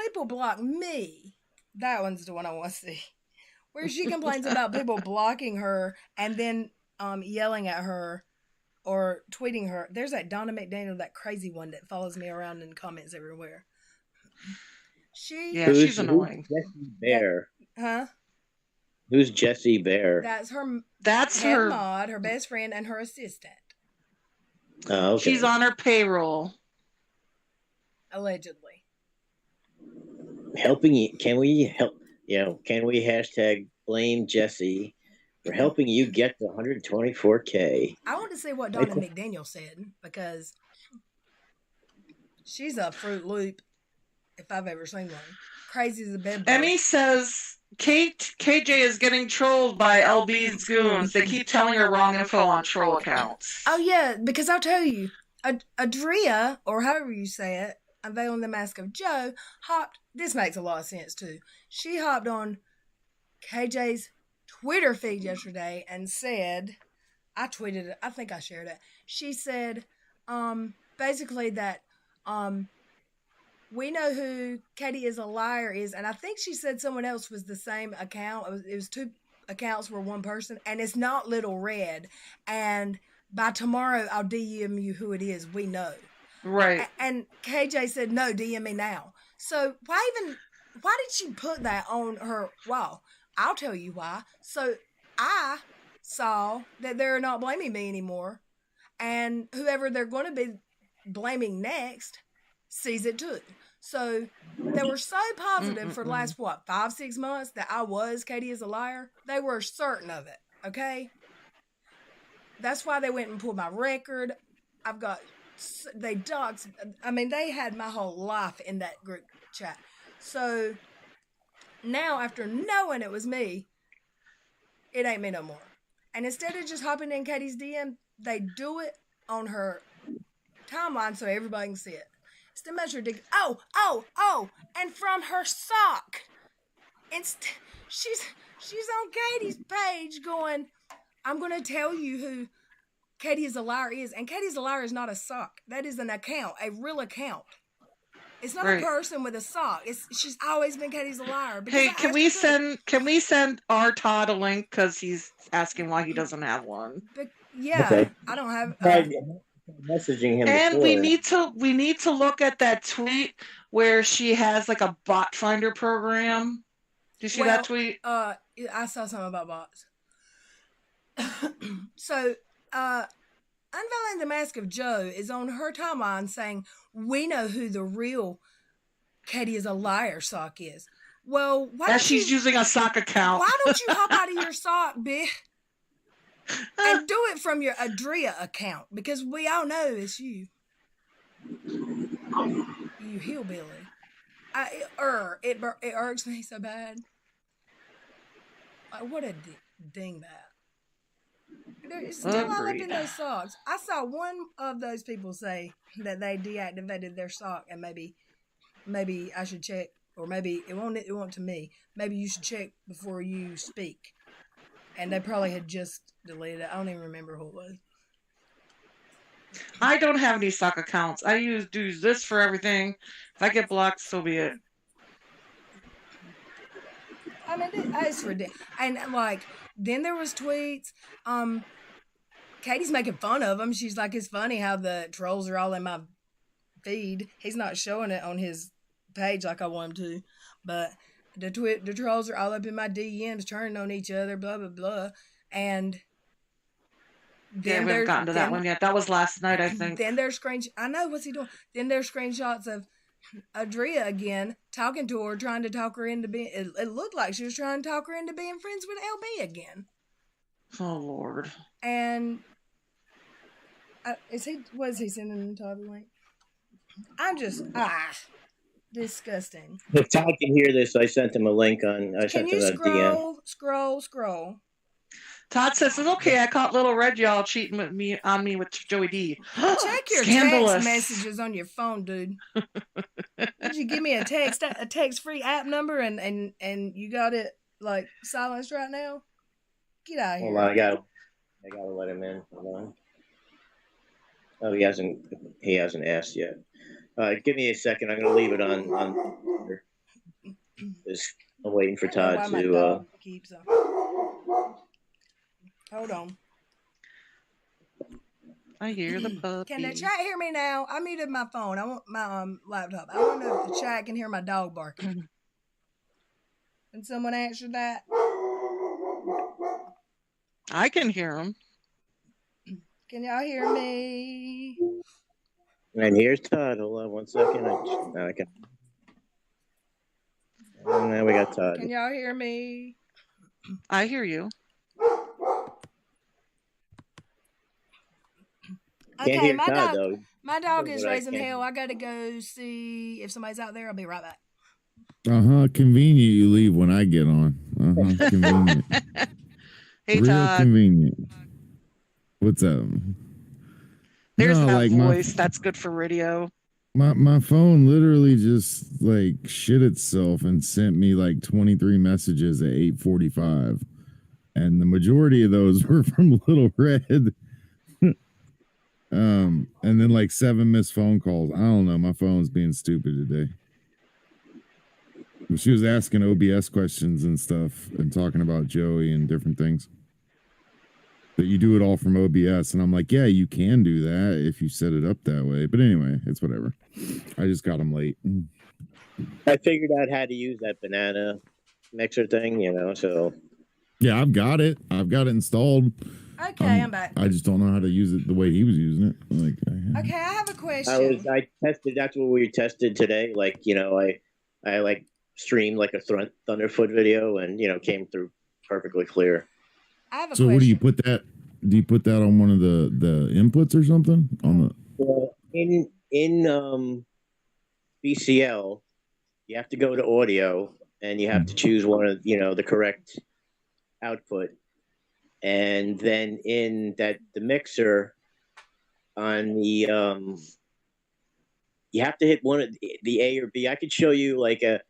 People block me. That one's the one I want to see. Where she complains about people blocking her and then yelling at her or tweeting her. There's that Donna McDaniel, that crazy one that follows me around in comments everywhere. She's annoying. Who's Jessie Bear? Huh? Who's Jessie Bear? That's her mod, her best friend, and her assistant. Oh, okay. She's on her payroll. Allegedly. Helping you. Can we help? Can we hashtag blame Jessie for helping you get to 124K? I want to see what Donna McDaniel said because she's a Fruit Loop if I've ever seen one. Crazy as a bed. Emmy says KJ is getting trolled by LB's goons. They keep telling her wrong info on troll accounts. Oh yeah, because I'll tell you, Adria, or however you say it, unveiling the mask of Joe, hopped. This makes a lot of sense too. She hopped on KJ's Twitter feed yesterday and said, I tweeted it. I think I shared it. She said, basically that, we know who Katie is a liar is, and I think she said someone else was the same account. It was two accounts for one person, and it's not Little Red. And by tomorrow, I'll DM you who it is. We know. Right. And KJ said, no, DM me now. So why did she put that on her wall? I'll tell you why. So I saw that they're not blaming me anymore, and whoever they're going to be blaming next sees it too. So they were so positive for the last, 5-6 months that I was Katie is a liar. They were certain of it, okay? That's why they went and pulled my record. They doxed, they had my whole life in that group chat. So now, after knowing it was me, it ain't me no more. And instead of just hopping in Katie's DM, they do it on her timeline so everybody can see it. It's the measure dig. Oh, and from her sock. She's on Katie's page going, I'm going to tell you who Katie is a liar is. And Katie is a liar is not a sock. That is an account, a real account. It's not a person with a sock. She's always been Katie's a liar. Hey, can we send our Todd a link, because he's asking why he doesn't have one? But, yeah, okay. I don't have. Messaging him. And before. we need to look at that tweet where she has like a bot finder program. Did you see that tweet? I saw something about bots. So, Unveiling the Mask of Joe is on her timeline saying, we know who the real Katie is a liar sock is. Well, she's using a sock account. Why don't you hop out of your sock, bitch? And do it from your Adria account, because we all know it's you. You hillbilly. It irks me so bad. What a dingbat. It's still all up in those socks. I saw one of those people say that they deactivated their sock, and maybe I should check, or maybe it won't to me. Maybe you should check before you speak. And they probably had just deleted it. I don't even remember who it was. I don't have any sock accounts. I use this for everything. If I get blocked, so be it. It's ridiculous. And then there was tweets. Katie's making fun of him. She's like, it's funny how the trolls are all in my feed. He's not showing it on his page like I want him to, but the trolls are all up in my DMs, turning on each other, blah blah blah, and then we haven't gotten to that one yet. That was last night, I think. Then there's I know, what's he doing? Then there's screenshots of Adria again talking to her, trying to talk her into being. It looked like she was trying to talk her into being friends with LB again. Oh Lord! And what is he sending Todd the link? I'm just disgusting. If Todd can hear this, I sent him a link on. Can you scroll? Todd says it's okay. I caught Little Red y'all cheating on me with Joey D. Check your text messages on your phone, dude. Did you give me a text-free app number and you got it silenced right now? Get out of here. Hold on, I gotta let him in. Hold on. Oh, he hasn't asked yet. Give me a second. I'm gonna leave it on. I'm waiting for Todd to. Hold on. I hear the puppy. Can the chat hear me now? I muted my phone. I want my laptop. I want to know if the chat can hear my dog barking. Can someone answer that? I can hear him. Can y'all hear me? And here's Todd. Hold on 1 second. Now I can. And now we got Todd. Can y'all hear me? I hear you. Okay, my dog is raising hell. I gotta go see if somebody's out there. I'll be right back. Convenient you leave when I get on. Convenient. Hey, Real Todd. convenient. What's up? There's No, that like voice. That's good for radio. My phone literally just like shit itself and sent me like 23 messages at 8:45. And the majority of those were from Little Red. And then like 7 missed phone calls. I don't know. My phone's being stupid today. She was asking OBS questions and stuff and talking about Joey and different things. But you do it all from OBS. And I'm like, yeah, you can do that if you set it up that way. But anyway, it's whatever. I just got them late. I figured out how to use that banana mixer thing, so. Yeah, I've got it. I've got it installed. Okay, I'm back. I just don't know how to use it the way he was using it. Like, Okay, I have a question. I tested. That's what we tested today. Like, I like streamed like a Thunderfoot video, and came through perfectly clear. I have a so question. What do you put that? Do you put that on one of the inputs or something on the? Well, in BCL, you have to go to audio, and you have to choose one of the correct output. And then in the mixer on the you have to hit one of the A or B. I could show you later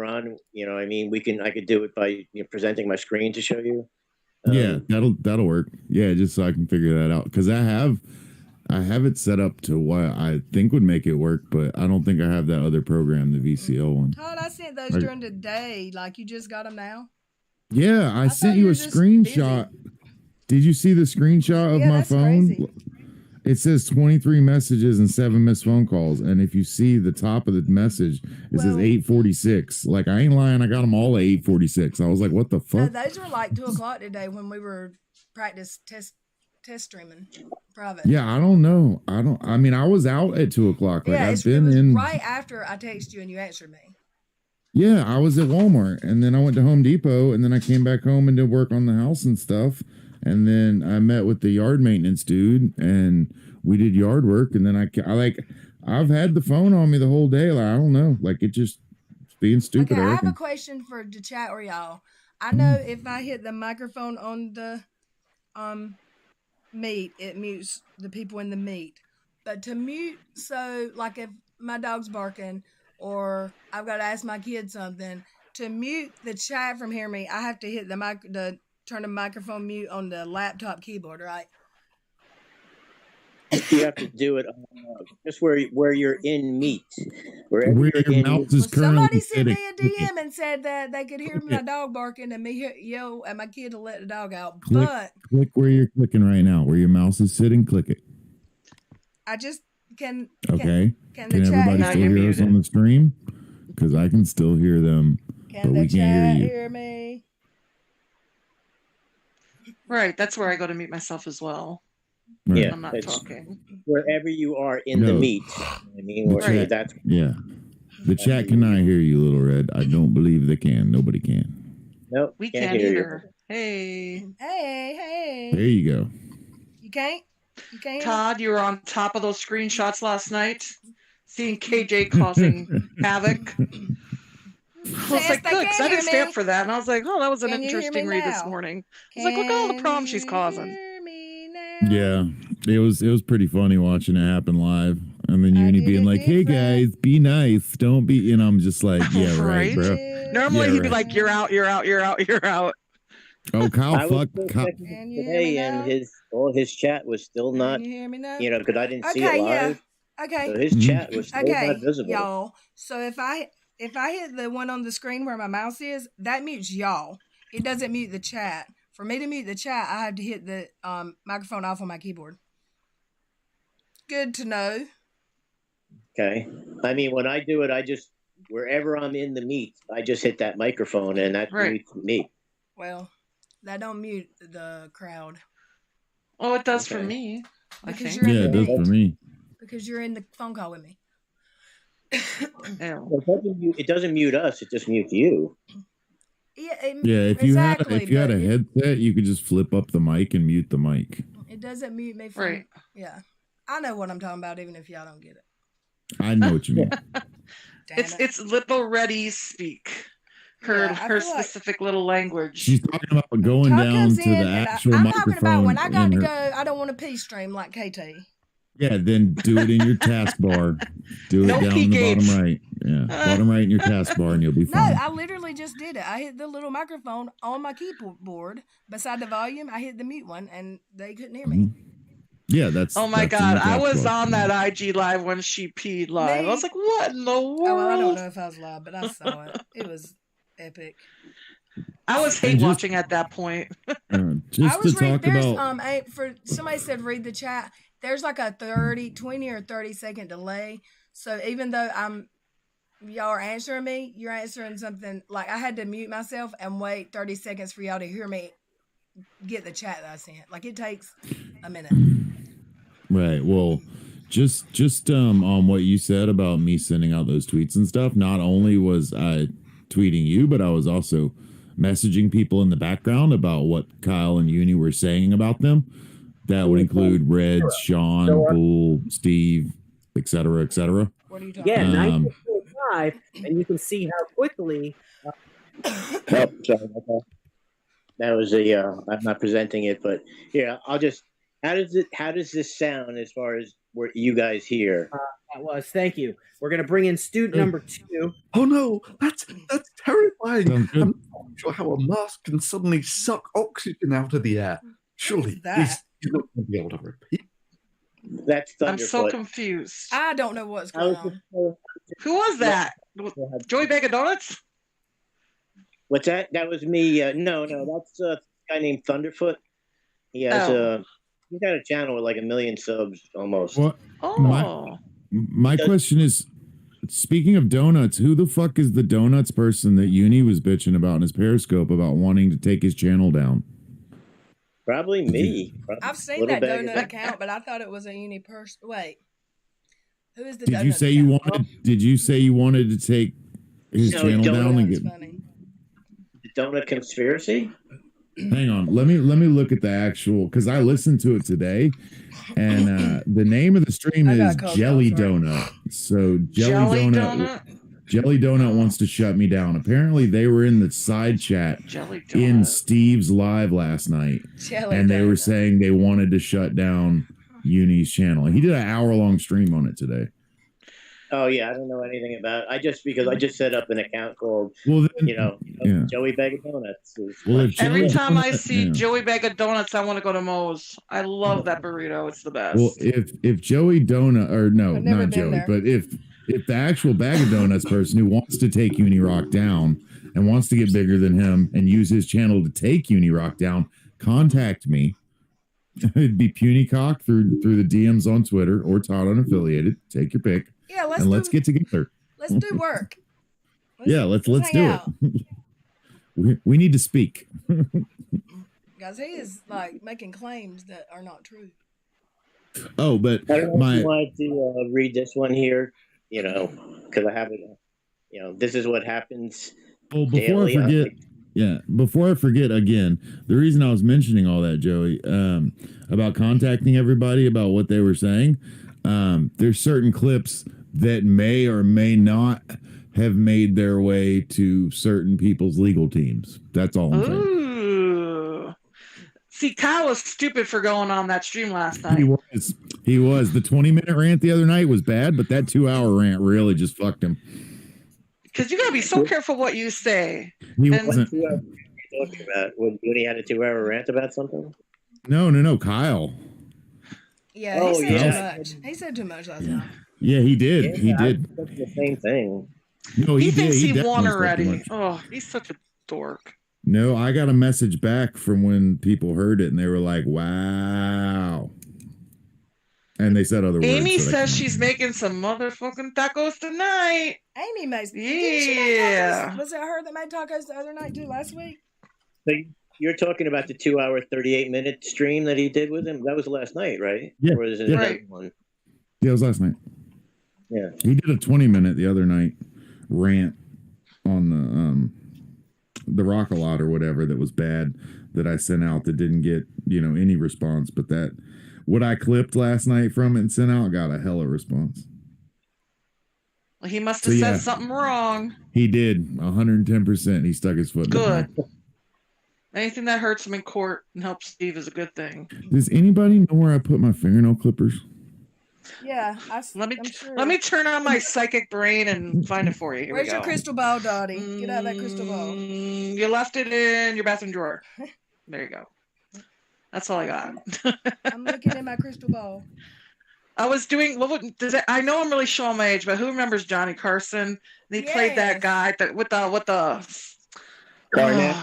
on. I could do it by presenting my screen to show you. Yeah, that'll work. Yeah, just so I can figure that out because I have it set up to what I think would make it work, but I don't think I have that other program, the VCL one. Todd, I sent those during the day. Like you just got them now. Yeah, I sent you a screenshot. Busy. Did you see the screenshot of my phone? Crazy. It says 23 messages and 7 missed phone calls. And if you see the top of the message, it says 8:46. Like, I ain't lying. I got them all at 8:46. I was like, what the fuck? No, those were like 2 o'clock today when we were practice test streaming private. Yeah, I don't know. I mean, I was out at 2 o'clock. Like, I've been in right after I texted you and you answered me. Yeah, I was at Walmart and then I went to Home Depot and then I came back home and did work on the house and stuff. And then I met with the yard maintenance dude and we did yard work. And then I've had the phone on me the whole day. Like, I don't know, like it's being stupid. Okay, I have a question for the chat or y'all. I know if I hit the microphone on the meet, it mutes the people in the meet. But to mute, so like if my dog's barking or I've got to ask my kid something, to mute the chat from hearing me, I have to hit turn the microphone mute on the laptop keyboard, right? You have to do it just where you're in meet. Where your mouse is Somebody currently sent me a DM and said that they could hear my dog barking and me yell at my kid to let the dog out. Click where you're clicking right now, where your mouse is sitting. Click it. I just can. Okay. Can everybody still hear us on the stream? Because I can still hear them, but we can't hear me? Right, that's where I go to mute myself as well. Right. Yeah, I'm not talking. Wherever you are in the meet. The chat cannot hear you, Little Red. I don't believe they can. Nobody can. Nope. We can't either. Hey. There you go. You can't? You can't? Todd, you were on top of those screenshots last night, seeing KJ causing havoc. I was like, good, because I didn't stay up for that. And I was like, oh, that was an interesting read this morning. I was like, look at all the problems she's causing. Yeah, it was pretty funny watching it happen live. And then Uni being like, hey guys, be nice. Don't be, and I'm just like, yeah, right, bro. Normally he'd be like, you're out, you're out, you're out, you're out. Oh, Kyle, fuck. Today, and his chat was still not, because I didn't see it live. Yeah. Okay. So his chat was still not visible. Y'all. So if I hit the one on the screen where my mouse is, that mutes y'all. It doesn't mute the chat. For me to mute the chat, I have to hit the microphone off on my keyboard. Good to know. Okay. I mean, when I do it, I just, wherever I'm in the meet, I just hit that microphone and that mutes me. Well, that don't mute the crowd. Oh, it does for me. It does for me. Because you're in the phone call with me. It doesn't mute us. It just mutes you. If you had a headset, you could just flip up the mic and mute the mic. It doesn't mute me from. Right. Yeah, I know what I'm talking about, even if y'all don't get it. I know what you mean. Damn it. It's little ready speak. Her Yeah, I feel like specific little language. She's talking about going Todd down comes to in, the and actual I'm microphone. talking about when I got in to her- go. I don't want to pee stream like KT. Yeah, then do it in your taskbar. Do it No down P in the bottom gates. right. Yeah, bottom right in your taskbar, and you'll be No, fine. I literally just did it. I hit the little microphone on my keyboard beside the volume. I hit the mute one, and they couldn't hear me. Yeah, that's. Oh my that's in your god, I was taskbar. on that IG live when she peed live. I was like, what in the world? Oh, well, I don't know if I was live, but I saw it. It was epic. I was hate And just- watching at that point. Just I was to talk there's about. for somebody said read the chat. There's like a 20 or 30-second delay. So even though y'all are answering me, you're answering something like I had to mute myself and wait 30 seconds for y'all to hear me get the chat that I sent. Like it takes a minute. Right. Well, just on what you said about me sending out those tweets and stuff. Not only was I tweeting you, but I was also messaging people in the background about what Kyle and Uni were saying about them. That would include Reds, Sean, Bull, Steve, etc., etc. What are you talking Yeah, about? 1945, and you can see how quickly. Oh, sorry about that. That was I'm not presenting it, but here I'll just. How does this sound as far as where you guys hear? That was. Thank you. We're going to bring in student number 2. Oh no, that's terrifying. Sounds good. I'm not sure how a mask can suddenly suck oxygen out of the air. Surely that? he's not going to be able to repeat. That's I'm so Thunderfoot. confused. I don't know what's I going was on. just- Who was that? Joey Bag of Donuts? What's that? That was me. No, that's a guy named Thunderfoot. He has he's got a channel with like 1 million subs almost. What? Oh. My question is, speaking of donuts, who the fuck is the donuts person that Uni was bitching about in his Periscope about wanting to take his channel down? Probably me. I've seen Little that bag of- donut account, but I thought it was a uni person. Wait, who is the? Did you donut say you account? wanted? Did you say you wanted to take his No, channel donut. down and That's get? funny. The Donut Conspiracy? Hang on, let me look at the actual because I listened to it today, and the name of the stream I got is cold, Jelly sorry. Donut. So Jelly donut? Jelly Donut wants to shut me down. Apparently, they were in the side chat Jelly in donut. Steve's live last night, Jelly and they were donut. saying they wanted to shut down Uni's channel. He did an hour-long stream on it today. Oh yeah, I don't know anything about it. I just set up an account called Well, then, yeah. Joey Bag of Donuts. Well, if Every Jelly time I Donut- see yeah. Joey Bag of Donuts, I want to go to Moe's. I love that burrito. It's the best. Well, if Joey Donut or no, I've never not been Joey, there. but if the actual Bag of Donuts person who wants to take Unirock down and wants to get bigger than him and use his channel to take Unirock down, contact me. It'd be Punycock through the DMs on Twitter or Todd Unaffiliated. Take your pick, Yeah, and let's get together. let's do work. Let's hang do out. it. we need to speak. Guys, he is like making claims that are not true. Oh, but I don't know if my you wanted to read this one here, because I have it. This is what happens. well, before I daily. forget. Yeah, before I forget again, the reason I was mentioning all that, Joey, about contacting everybody about what they were saying, there's certain clips that may or may not have made their way to certain people's legal teams. That's all I'm saying. Ooh. See, Kyle was stupid for going on that stream last night. He was. The 20-minute rant the other night was bad, but that 2-hour rant really just fucked him. Because you got to be so careful what you say. He And- wasn't. What are you talking about? When he had a 2-hour rant about something? No, Kyle. Yeah, Oh, he said yeah. too much. He said too much last night. Yeah, he did. He I did. said the same thing. No, He he did. thinks he definitely won said too already. much. Oh, he's such a dork. No, I got a message back from when people heard it and they were like, wow. And they said other words. Amy that I says can't- she's making some motherfucking tacos tonight. Amy makes. Didn't she make Yeah. tacos? Was it her that made tacos the other night too? Last week. So you're talking about the 2-hour, 38-minute stream that he did with him? That was last night, right? Yeah, Or is it yeah. another Right. one? Yeah, it was last night. Yeah. He did a 20-minute the other night rant on the rock a lot or whatever that was bad that I sent out that didn't get, any response. But that what I clipped last night from it and sent out got a hella response. Well, he must have said something wrong. He did 110%. He stuck his foot in Good. there. Anything that hurts him in court and helps Steve is a good thing. Does anybody know where I put my fingernail clippers? Yeah, Let me I'm sure. let me turn on my psychic brain and find it for you. Here Where's we go. your crystal ball, Dottie? Get out that crystal ball. You left it in your bathroom drawer. There you go. That's all I got. I'm looking at my crystal ball. I was doing. I know I'm really showing my age, but who remembers Johnny Carson? He played that guy with the Garnett.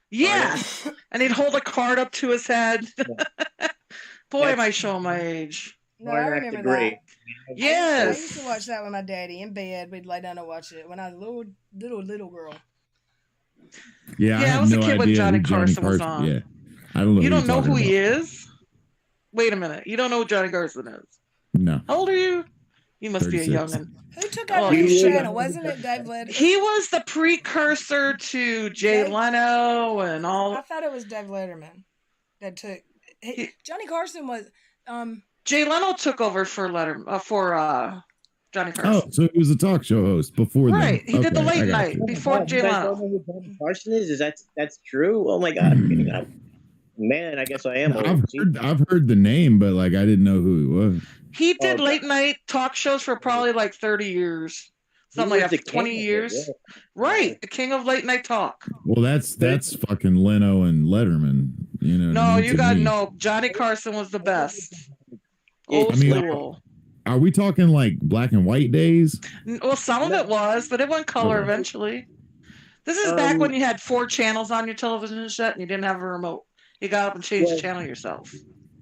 Yes, and he'd hold a card up to his head. Boy, am I showing my age. No, I remember that. Yes. I used to watch that with my daddy in bed. We'd lay down and watch it when I was a little girl. Yeah, I was a kid when Johnny Carson was on. Yeah, I don't know. You don't know who he is? Wait a minute. You don't know who Johnny Carson is? No. How old are you? You must 36. be a youngin'. Who took out his channel? Wasn't it Dave Letterman? He was the precursor to Jay Leno and all. I thought it was Dave Letterman that took. Johnny Carson was. Jay Leno took over for Johnny Carson. Oh, so he was a talk show host before. Right, then. he did the late night before Jay Leno. Don't know who Johnny Carson is that's true? Oh my God, man! I guess I am. I've heard the name, but like I didn't know who he was. He did late night talk shows for probably like 30 years. Something like 20 years. Yeah. Right. The king of late night talk. Well, that's fucking Leno and Letterman. You know. No, you got no. Johnny Carson was the best. Old school. Are we talking like black and white days? Well, some of it was, but it went color eventually. This is back when you had 4 channels on your television set and you didn't have a remote. You got up and changed the channel yourself.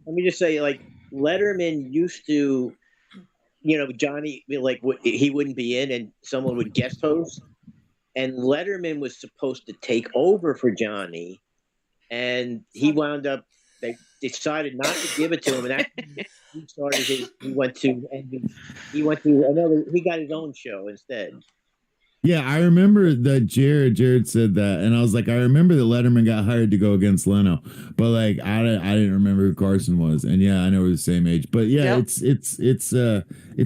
Let me just say, like, Letterman used to, Johnny, like, he wouldn't be in and someone would guest host. And Letterman was supposed to take over for Johnny. And he wound up, they decided not to give it to him. And that's he started he got his own show instead. Yeah, I remember that Jared said that, and I was like, I remember that Letterman got hired to go against Leno, but like I didn't remember who Carson was, and yeah, I know we're the same age, but yeah, it's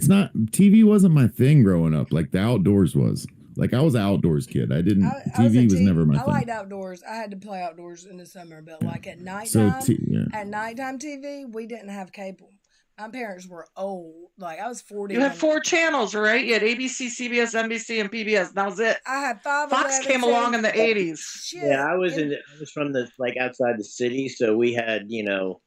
not TV wasn't my thing growing up, like the outdoors was. Like I was an outdoors kid. TV was never my thing. I liked outdoors. I had to play outdoors in the summer, but like at nighttime, at nighttime TV, we didn't have cable. My parents were old. Like I was 40. You had 4 channels, right? You had ABC, CBS, NBC, and PBS. That was it. I had 5. Fox came along in the 80s. Shit. Yeah, I was from the outside the city, so we had channel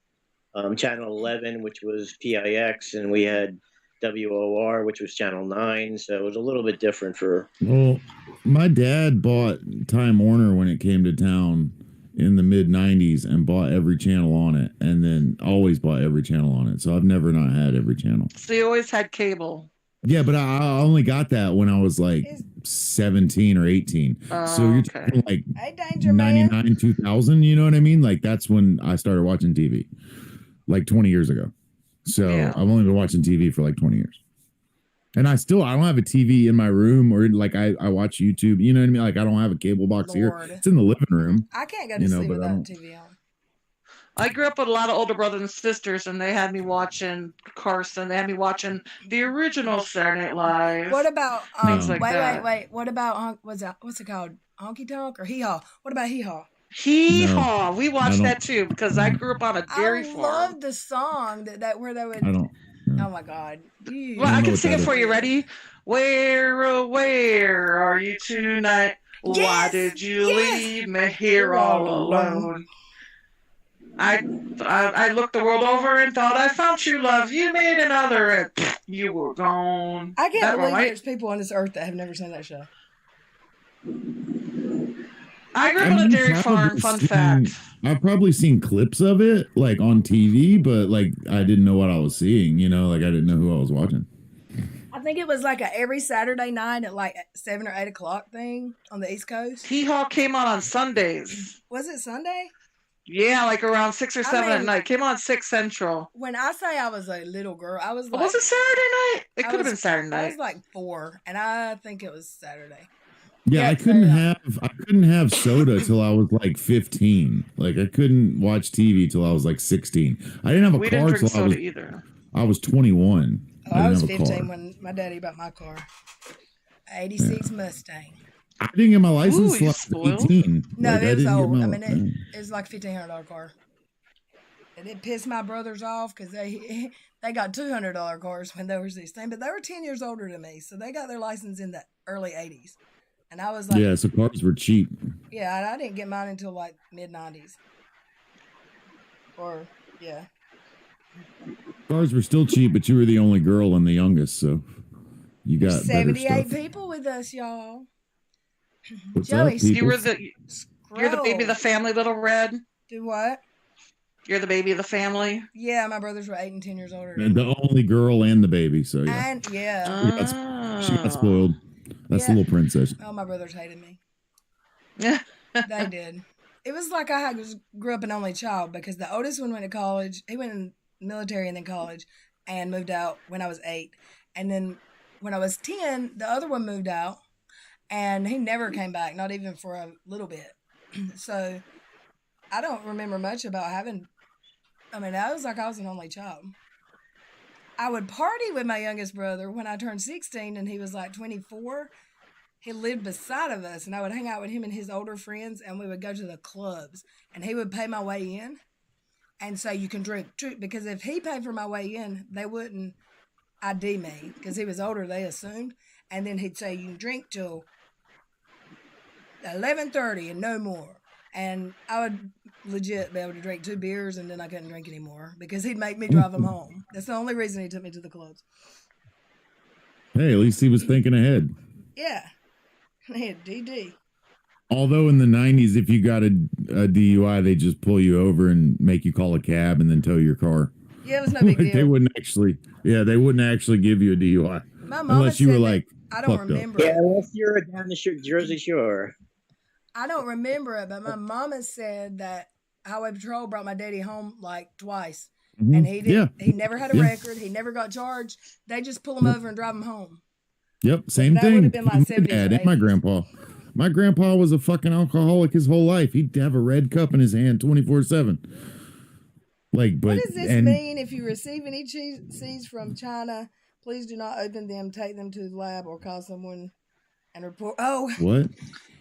11, which was PIX, and we had WOR, which was channel 9. So it was a little bit different for. Well, my dad bought Time Warner when it came to town in the mid 90s and bought every channel on it, and then always bought every channel on it. So I've never not had every channel. So you always had cable. Yeah, but I only got that when I was like 17 or 18. So you're talking like 99, 2000, you know what I mean? Like that's when I started watching TV, like 20 years ago. So I've only been watching TV for like 20 years. And I don't have a TV in my room, or like I watch YouTube, you know what I mean? Like I don't have a cable box here. It's in the living room. I can't go to sleep without TV on. I grew up with a lot of older brothers and sisters, and they had me watching Carson. They had me watching the original Saturday Night Live. What about things like that? Wait. What about what's it called? Honky Tonk or Hee Haw? What about Hee Haw? Hee Haw. We watched that too because I grew up on a dairy farm. I love the song that where they would. Oh my God. Well, I can sing it for you. Ready? Where are you tonight? Yes! Why did you leave me here all alone? I looked the world over and thought I found true love. You made another and you were gone. I can't believe there's people on this earth that have never seen that show. I grew up on a dairy farm. Fun fact. I've probably seen clips of it like on TV, but like I didn't know what I was seeing, like I didn't know who I was watching. I think it was like a every Saturday night at like 7 or 8 o'clock thing on the East Coast. Hee Haw came on Sundays. Was it Sunday? Yeah, like around 6 or 7 at night. Came on 6 Central. When I say I was a little girl, I was like... Was it Saturday night? It could have been Saturday night. I was like 4, and I think it was Saturday. Yeah, I couldn't have soda till I was like 15. Like I couldn't watch TV till I was like 16. I didn't have a car till I was 21. I was 15 My daddy bought my car. 86 Mustang. I didn't get my license Ooh, till I you was spoiled. 18. No, Like, it I was didn't get old. my- I mean, it was like a $1,500 car. And it pissed my brothers off because they got $200 cars when they were 16, but they were 10 years older than me, so they got their license in the early 80s. And I was like, Yeah, so cars were cheap. yeah, I didn't get mine until like mid 90s. Or yeah, Cars were still cheap, but you were the only girl and the youngest, so you got better 78 stuff. people with us, y'all. What's Joey, up, people? You're the baby of the family, Little Red. Do what? You're the baby of the family. Yeah, my brothers were 8 and 10 years older. Than And me. the only girl and the baby, so yeah. And yeah, She got spoiled. That's the Yeah. little princess. oh, my brothers hated me. Yeah. They did. It was like I grew up an only child because the oldest one went to college. He went in military and then college and moved out when I was 8. And then when I was 10, the other one moved out and he never came back, not even for a little bit. So I don't remember much about having, I mean, I was like I was an only child. I would party with my youngest brother when I turned 16 and he was like 24. He lived beside of us, and I would hang out with him and his older friends, and we would go to the clubs, and he would pay my way in, and say, you can drink, because if he paid for my way in, they wouldn't ID me, because he was older, they assumed, and then he'd say, you can drink till 11:30 and no more, and I would legit be able to drink 2 beers, and then I couldn't drink anymore, because he'd make me drive him home. That's the only reason he took me to the clubs. Hey, at least he was thinking ahead. Yeah. Yeah, DD. Although in the 90s, if you got a DUI, they just pull you over and make you call a cab and then tow your car. Yeah, it was no big Like, deal. they wouldn't actually give you a DUI My mama unless you said were that- like, I don't fucked up. remember Yeah, it. unless you're down the Jersey Shore. I don't remember it, but my mama said that Highway Patrol brought my daddy home like twice, Mhm. and he didn't. Yeah. He never had a Yeah. record. He never got charged. They just pull him over and drive him home. Yep, same That would thing. have been like My 70s or dad and my 80s. grandpa. My grandpa was a fucking alcoholic his whole life. He'd have a red cup in his hand 24/7. Like, but What does this and mean? If you receive any seeds from China, please do not open them, take them to the lab, or call someone and report. Oh, what?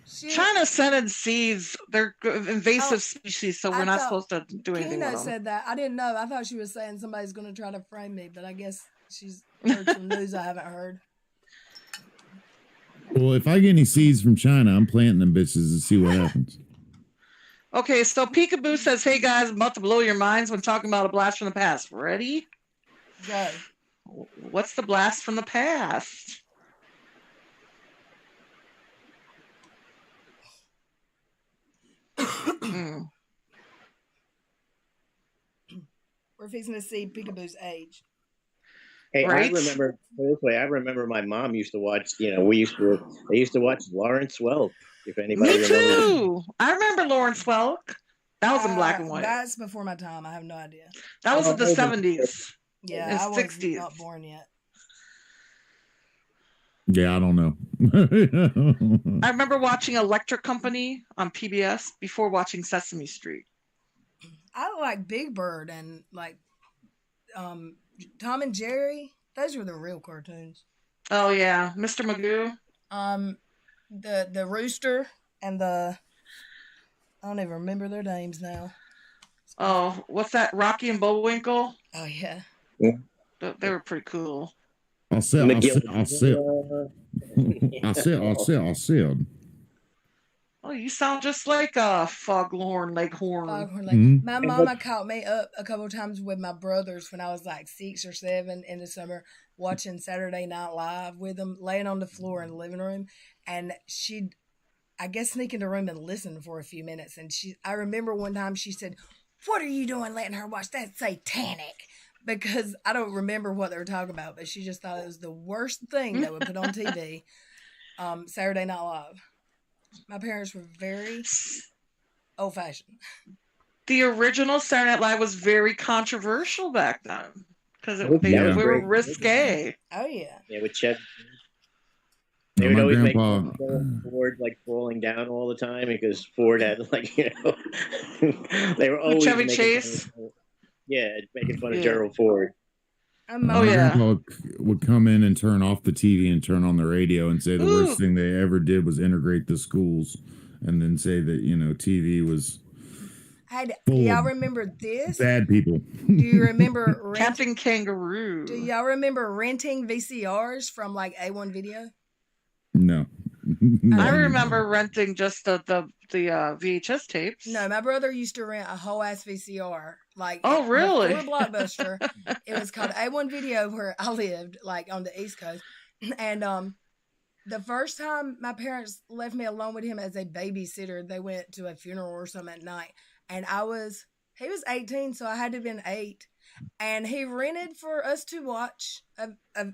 shit. China sent in seeds. They're invasive Oh, species, so I we're not thought supposed to do anything Keno with them. said that. I didn't know. I thought she was saying somebody's going to try to frame me, but I guess she's heard some news I haven't heard. Well, if I get any seeds from China, I'm planting them bitches to see what happens. Okay, so Peekaboo says, "Hey guys, I'm about to blow your minds when talking about a blast from the past. Ready? Go. What's the blast from the past?" Hmm. We're fixing to see Peekaboo's age. Hey, Right? I remember this way. I remember my mom used to watch. You know, they used to watch Lawrence Welk. If anybody Me remembers. too. I remember Lawrence Welk. That was in black and white. That's before my time. I have no idea. That was Oh, in the that was in- 70s. Yeah, It's I was 60s. not born yet. Yeah, I don't know. I remember watching Electric Company on PBS before watching Sesame Street. I like Big Bird and like Tom and Jerry. Those were the real cartoons. Oh yeah, Mr. Magoo. The rooster and the I don't even remember their names now. Oh, what's that? Rocky and Bullwinkle. Oh yeah. They were pretty cool. I'll sit. Oh, you sound just like a Foghorn Leghorn. Foghorn Lake. Mhm. My mama caught me up a couple times with my brothers when I was like 6 or 7 in the summer, watching Saturday Night Live with them, laying on the floor in the living room, and she'd, I guess, sneak in the room and listen for a few minutes. And I remember one time she said, "What are you doing letting her watch that? Satanic." Because I don't remember what they were talking about, but she just thought it was the worst thing they would put on TV. Saturday Night Live. My parents were very old-fashioned. The original Saturday Night Live was very controversial back then because Yeah. we were Great. risque. Oh yeah. Yeah, with Chet. They would My always make grandpa. Ford like falling down all the time because Ford had like they were always Chevy making Chase? fun of, making fun of Yeah. Gerald Ford. I'm Oh, My yeah. grandpa would come in and turn off the TV and turn on the radio and say the Ooh. worst thing they ever did was integrate the schools, and then say that TV was Do full y'all of remember this? bad people. Do you remember Captain Kangaroo. Do y'all remember renting VCRs from like A1 Video? No. I remember renting just the VHS tapes. No, my brother used to rent a whole ass VCR. Like, Oh, really? Before Blockbuster, it was called A1 Video where I lived, like on the East Coast. And the first time my parents left me alone with him as a babysitter, they went to a funeral or something at night, and he was 18, so I had to have been 8. And he rented for us to watch.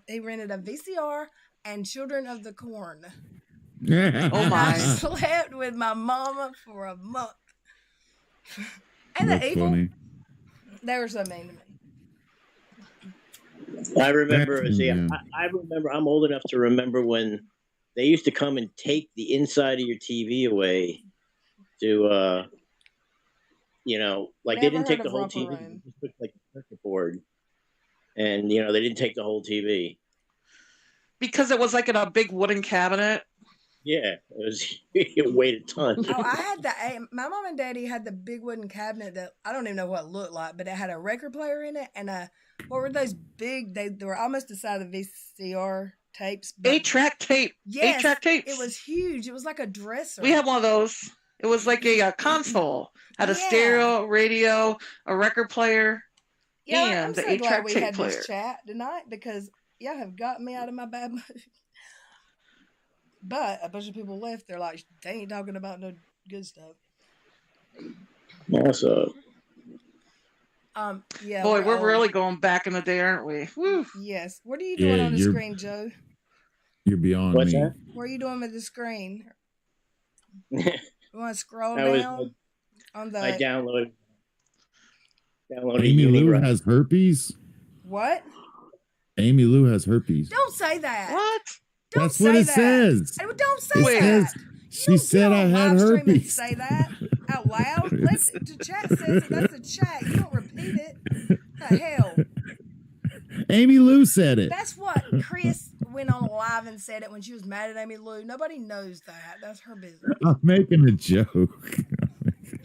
He rented a VCR and Children of the Corn. Oh And I my. slept with my mama for a month. And That's the evil, funny. they were so mean to me. I remember. Yeah. I remember. I'm old enough to remember when they used to come and take the inside of your TV away to, like they Never didn't take heard the of whole Romper TV. Room. They just took like the circuit board, and they didn't take the whole TV. Because it was like in a big wooden cabinet. Yeah, it weighed a ton. Oh, I had my mom and daddy had the big wooden cabinet that I don't even know what it looked like, but it had a record player in it and what were those big? They were almost the size of VCR tapes. 8-track tape. Yes, 8-track tapes. it was huge. It was like a dresser. We had one of those. It was like a console. Had a Yeah. stereo, radio, a record player, Yeah, I'm and the so glad 8-track we tape had player. this chat tonight because y'all have gotten me out of my bad mood. But a bunch of people left. They're like, they ain't talking about no good stuff. Also, Yeah. Boy, we're old. really going back in the day, aren't we? Woo. Yes. What are you doing Yeah, on the you're- screen, Joe? You're beyond What's me. that? What are you doing with the screen? You want to scroll I was- down on the I downloaded Amy Lou Unibrow. has herpes. what? Amy Lou has herpes. Don't say that. What? Don't That's say what it that. says. Hey, well, don't say It that. says she said I had live stream and herpes. say that out loud. The chat says it. That's the chat. You don't repeat it. The hell. Amy Lou said it. That's what Chris went on live and said it when she was mad at Amy Lou. Nobody knows that. That's her business. I'm making a joke.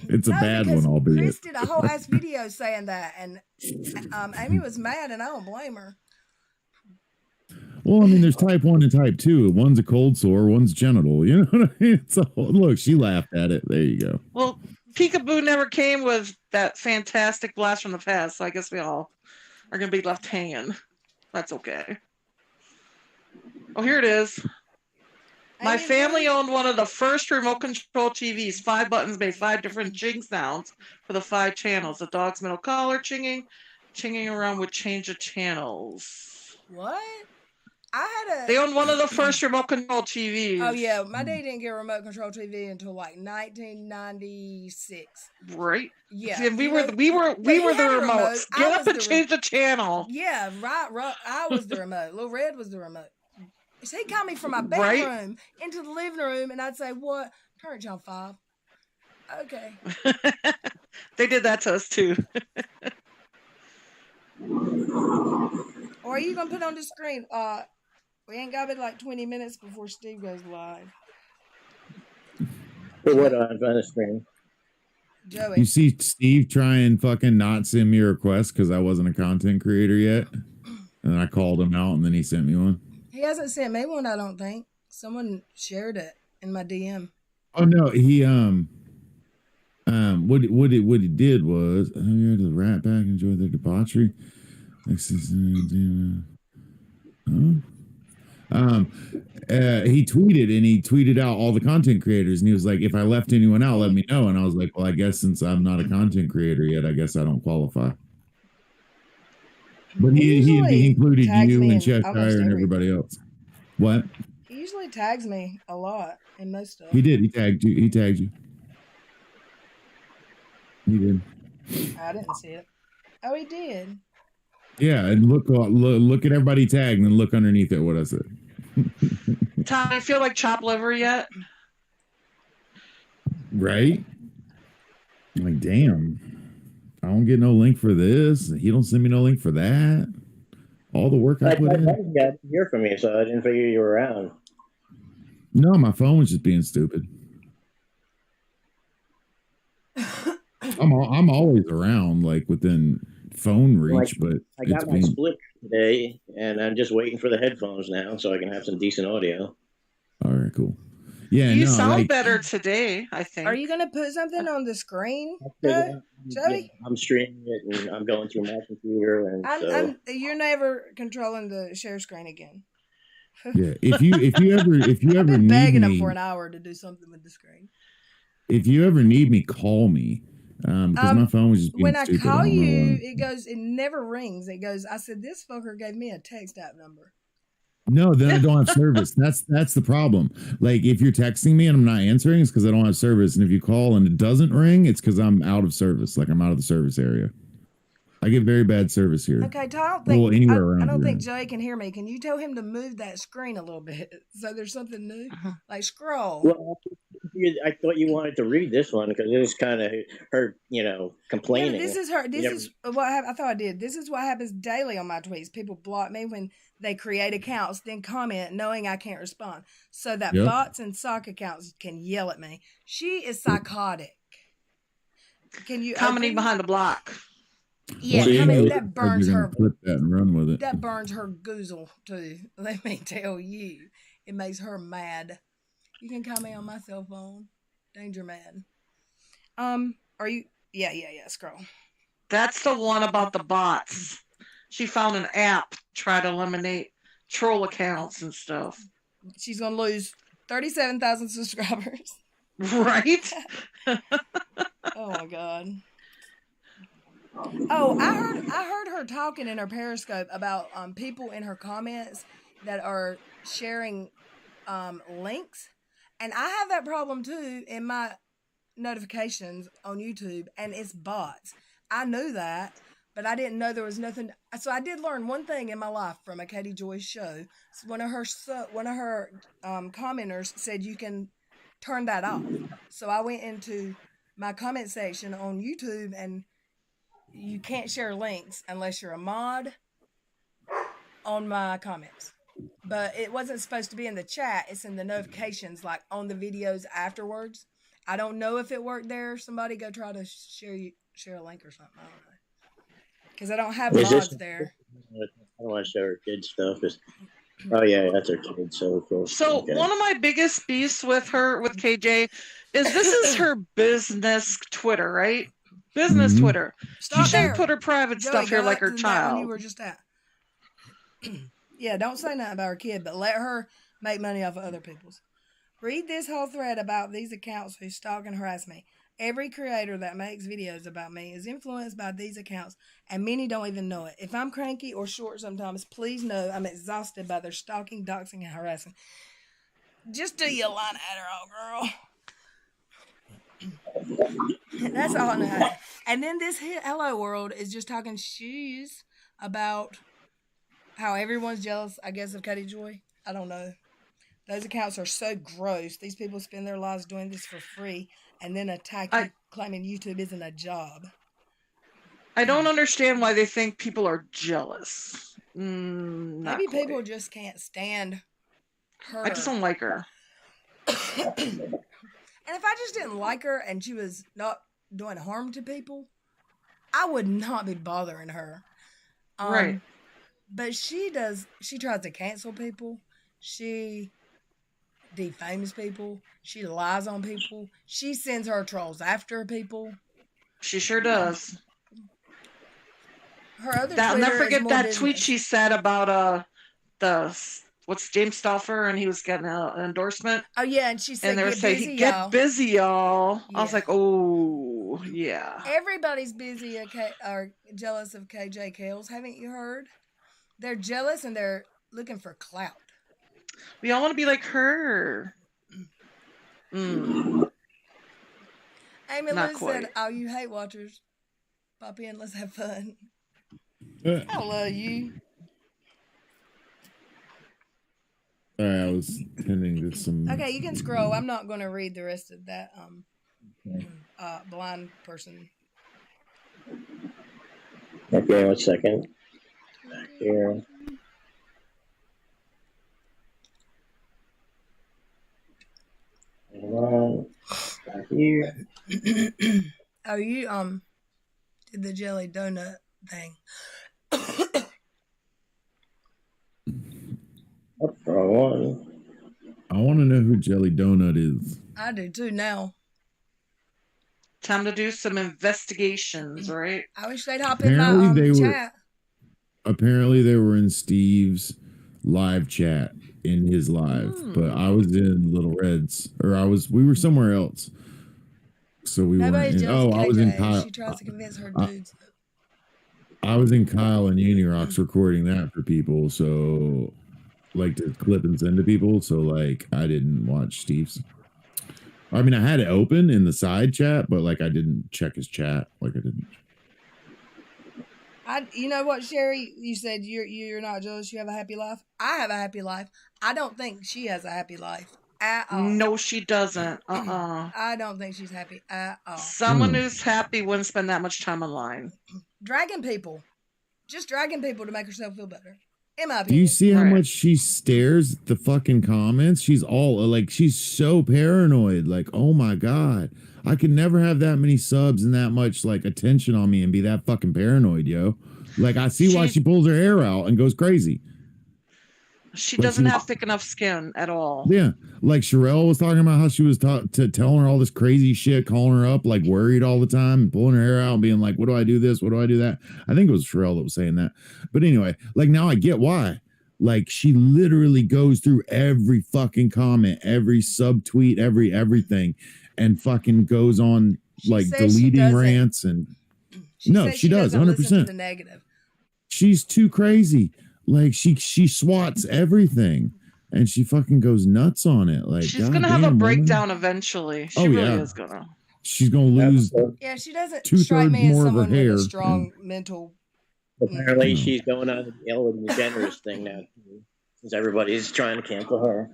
It's a No, bad because one, albeit. Chris did a whole ass video saying that, and Amy was mad, and I don't blame her. Well, I mean, there's type 1 and type 2. One's a cold sore, one's genital. You know what I mean? So, look, she laughed at it. There you go. Well, Peekaboo never came with that fantastic blast from the past, so I guess we all are going to be left hanging. That's okay. Oh, here it is. My Amy family Lou- owned one of the first remote control TVs. 5 buttons made 5 different ching sounds for the 5 channels. The dog's middle collar chinging around would change the channels. What? I had a. They owned one of the first remote control TVs. Oh yeah, my dad didn't get a remote control TV until like 1996. Right? Yeah, See, we you were know, we were he the had a remotes. remote. I Get was up and the change the channel. Yeah, right. I was the remote. Little Red was the remote. So he got me from my Right. bedroom into the living room, and I'd say, "What? Turn it on 5." Okay. They did that to us too. Or are you gonna put on the screen? We ain't got it like 20 minutes before Steve goes live. Put what on the screen? Joey. You see Steve try and fucking not send me a request because I wasn't a content creator yet. And I called him out and then he sent me one. He hasn't sent me one, I don't think. Someone shared it in my DM. Oh no, he what he did was here to the Rat Pack enjoy their debauchery. He tweeted out all the content creators and he was like, if I left anyone out, let me know. And I was like, well, I guess since I'm not a content creator yet, I guess I don't qualify. But he usually included tags you me in and Cheshire almost and everybody else. What? He usually tags me a lot in most stuff. He did. He tagged you. He did. I didn't see it. Oh, he did. Yeah, and look at everybody tagged and then look underneath it what I said. Tom, you feel like chopped liver yet? Right? I'm like, damn. I don't get no link for this. He don't send me no link for that. all the work I put in. didn't hear from you, so I didn't figure you were around. No, my phone was just being stupid. I'm always around, like within phone reach, but I got my split today, and I'm just waiting for the headphones now, so I can have some decent audio. All right, cool. Yeah, you sound better today, I think. Are you going to put something on the screen, Joey? I'm streaming it, and I'm going through my computer, and you're never controlling the share screen again. Yeah, if you ever I've been need begging me, them for an hour to do something with the screen. If you ever need me, call me. Because my phone was just being when I stupid. call you, it never rings. It goes, I said, this fucker gave me a text app number. No, then I don't have service. That's the problem. Like if you're texting me and I'm not answering, it's because I don't have service. And if you call and it doesn't ring, it's because I'm out of service. Like I'm out of the service area. I get very bad service here. Okay, I don't think anywhere around I don't here. think Joey can hear me. Can you tell him to move that screen a little bit so there's something new? Like scroll. Well, I thought you wanted to read this one because it was kind of her, complaining. Yeah, this is her. This is what I thought I did. This is what happens daily on my tweets. People block me when they create accounts, then comment knowing I can't respond, so that bots and sock accounts can yell at me. She is psychotic. Can you commenting behind the block? Yeah, that burns her. Flip that and run with it. That burns her goozle too. Let me tell you, it makes her mad. You can call me on my cell phone. Danger man. Are you? Yeah. Scroll. That's the one about the bots. She found an app to try to eliminate troll accounts and stuff. She's gonna lose 37,000 subscribers. Right? Oh my god. Oh, I heard her talking in her periscope about people in her comments that are sharing links, and I have that problem too in my notifications on YouTube, and it's bots. I knew that, but I didn't know there was nothing. So I did learn one thing in my life from a Katie Joy show. So one of her commenters said you can turn that off. So I went into my comment section on YouTube, and you can't share links unless you're a mod on my comments. But it wasn't supposed to be in the chat. It's in the notifications, like on the videos afterwards. I don't know if it worked there. Somebody go try to share a link or something. I don't know. Because I don't have mods there. I don't want to show her kid stuff. Oh, yeah, that's her kid. So cool. So one of my biggest beefs with KJ is this is her business Twitter, right? Business Twitter. She shouldn't put her private stuff here like her child. You were just at. Yeah, don't say nothing about her kid, but let her make money off of other people's. Read this whole thread about these accounts who stalk and harass me. Every creator that makes videos about me is influenced by these accounts, and many don't even know it. If I'm cranky or short sometimes, please know I'm exhausted by their stalking, doxing, and harassing. Just do your line Adderall, girl. That's all I know. And then this Hello World is just talking shoes about how everyone's jealous, I guess, of Katie Joy. I don't know. Those accounts are so gross. These people spend their lives doing this for free and then attack you, claiming YouTube isn't a job. I don't understand why they think people are jealous. Maybe people just can't stand her. I just don't like her. And if I just didn't like her and she was not doing harm to people, I would not be bothering her. Right. But she tries to cancel people. She defames people. She lies on people. She sends her trolls after people. She sure does. Her other I'll never forget that business. tweet she said about what's James Stauffer, and he was getting an endorsement. Oh yeah, and she said, "Get busy, y'all." Yeah. I was like, "Oh yeah." Everybody's busy or jealous of KJ Kells. Haven't you heard? They're jealous and they're looking for clout. We all want to be like her. Amy Lou said, "Oh, you hate watchers. Pop in, let's have fun." I love you. Sorry, I was tending to some. Okay, you can scroll. I'm not going to read the rest of that blind person. Okay, 1 second. Back here. You Oh, you did the jelly donut thing. up for one. I want to know who Jelly Donut is. I do too now. Time to do some investigations, right? I wish they'd hop in my Apparently they were- chat. Apparently, they were in Steve's live chat in his live, but I was in Little Red's, or we were somewhere else. So we Nobody's weren't. jealous of I was in KJ. Kyle. She tries to convince her dudes. I was in Kyle and Unirocks recording that for people, so like to clip and send to people. So like I didn't watch Steve's. I mean, I had it open in the side chat, but like I didn't check his chat. Like I didn't. You know what, Sherry? You said you're not jealous. You have a happy life. I have a happy life. I don't think she has a happy life at all. No, she doesn't. I don't think she's happy at all. Someone who's happy wouldn't spend that much time online. Dragging people, just dragging people to make herself feel better. In my Do opinion. you see how Right. much she stares at the fucking comments? She's all like, she's so paranoid. Like, oh my God, I could never have that many subs and that much like attention on me and be that fucking paranoid, yo. Like, I see why She- she pulls her hair out and goes crazy. She But doesn't she's- have thick enough skin at all. Yeah. Like Sherelle was talking about how she was telling her all this crazy shit, calling her up, like worried all the time and pulling her hair out and being like, what do I do this? What do I do that? I think it was Sherelle that was saying that. But anyway, like now I get why. Like she literally goes through every fucking comment, every subtweet, everything, and fucking goes on She like says she deleting doesn't. rants and No, says she does, doesn't listen to 100%. the negative. she's too crazy. Like she swats everything and she fucking goes nuts on it. Like She's gonna have a goddamn, breakdown woman. eventually. She Oh, really yeah. is gonna. She's gonna lose. Yeah, she doesn't 2/3 strike me as more of her someone with hair, a strong mental. Apparently, she's going on the Ellen DeGeneres thing now, since everybody's trying to cancel her.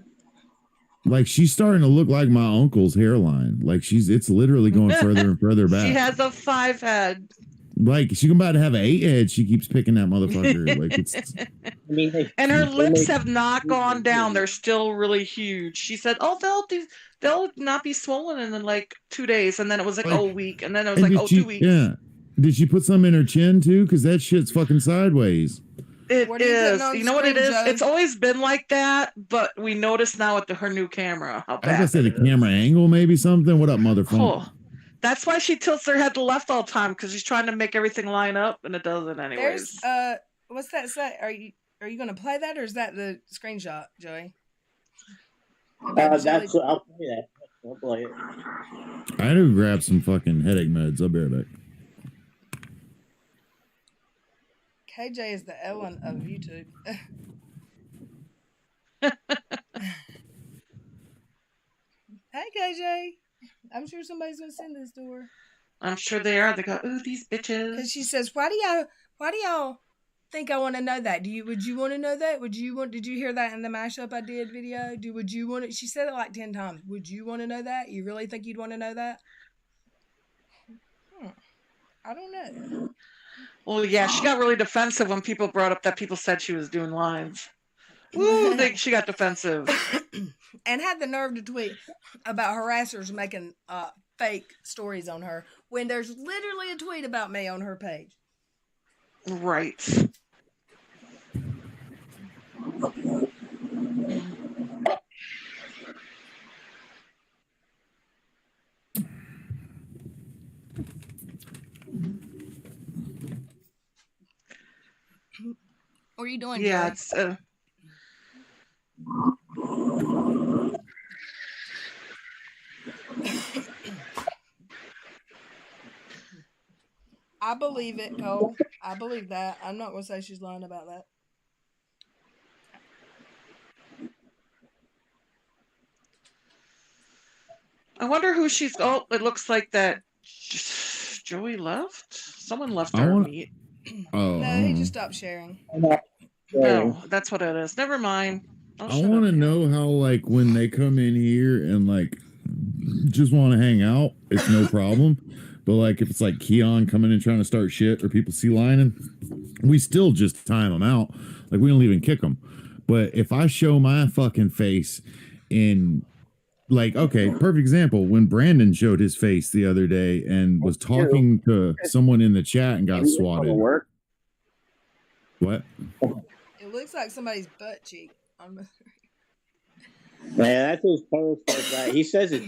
Like she's starting to look like my uncle's hairline. Like it's literally going further and further back. She has a 5 head. Like she's about to have an 8 head. She keeps picking that motherfucker. Like it's I mean, And her they lips make- have not gone down. They're still really huge. She said, "Oh, they'll not be swollen in like 2 days." And then it was like, Like- "Oh, a week." And then it was and like, did "Oh, she- 2 weeks." Yeah. Did she put some in her chin too? Because that shit's fucking sideways. It What are you putting is. on You know what it screen, is? Joe? It's always been like that, but we notice now with her new camera how I was gonna bad say the it is. camera angle, maybe something. What up, motherfucker? Oh, that's why she tilts her head to the left all the time, because she's trying to make everything line up, and it doesn't anyways. There's what's that say? Are you gonna play that or is that the screenshot, Joey? I'll play that. I'll play it. I had to grab some fucking headache meds. I'll be right back. KJ is the Ellen of YouTube. Hey KJ, I'm sure somebody's gonna send this to her. I'm sure they are. They go, "Ooh, these Cause bitches." she says, "Why do y'all think I want to know that? Would you want to know that? Did you hear that in the mashup I did video? Would you want it?" She said it like 10 times. Would you want to know that? You really think you'd want to know that? I don't know. Well, yeah, she got really defensive when people brought up that people said she was doing lines. Ooh, she got defensive. And had the nerve to tweet about harassers making fake stories on her when there's literally a tweet about me on her page. Right. What are you doing? Yeah, Joey? it's I believe it, Cole. I believe that. I'm not gonna say she's lying about that. I wonder who she's. Oh, it looks like that. Joey left. Someone left I our wanna- meet. Oh, No, he just stopped sharing. No, that's what it is. Never mind. Oh, I shut want to up. know how, like, when they come in here and like just want to hang out, it's no problem. But like, if it's like Keon coming in trying to start shit or people sea lining, we still just time them out. Like, we don't even kick them. But if I show my fucking face in like, okay, perfect example. When Brandon showed his face the other day and was talking to someone in the chat and got Maybe this swatted. will work. What? It looks like somebody's butt cheek. Man, that's his periscope. He says it.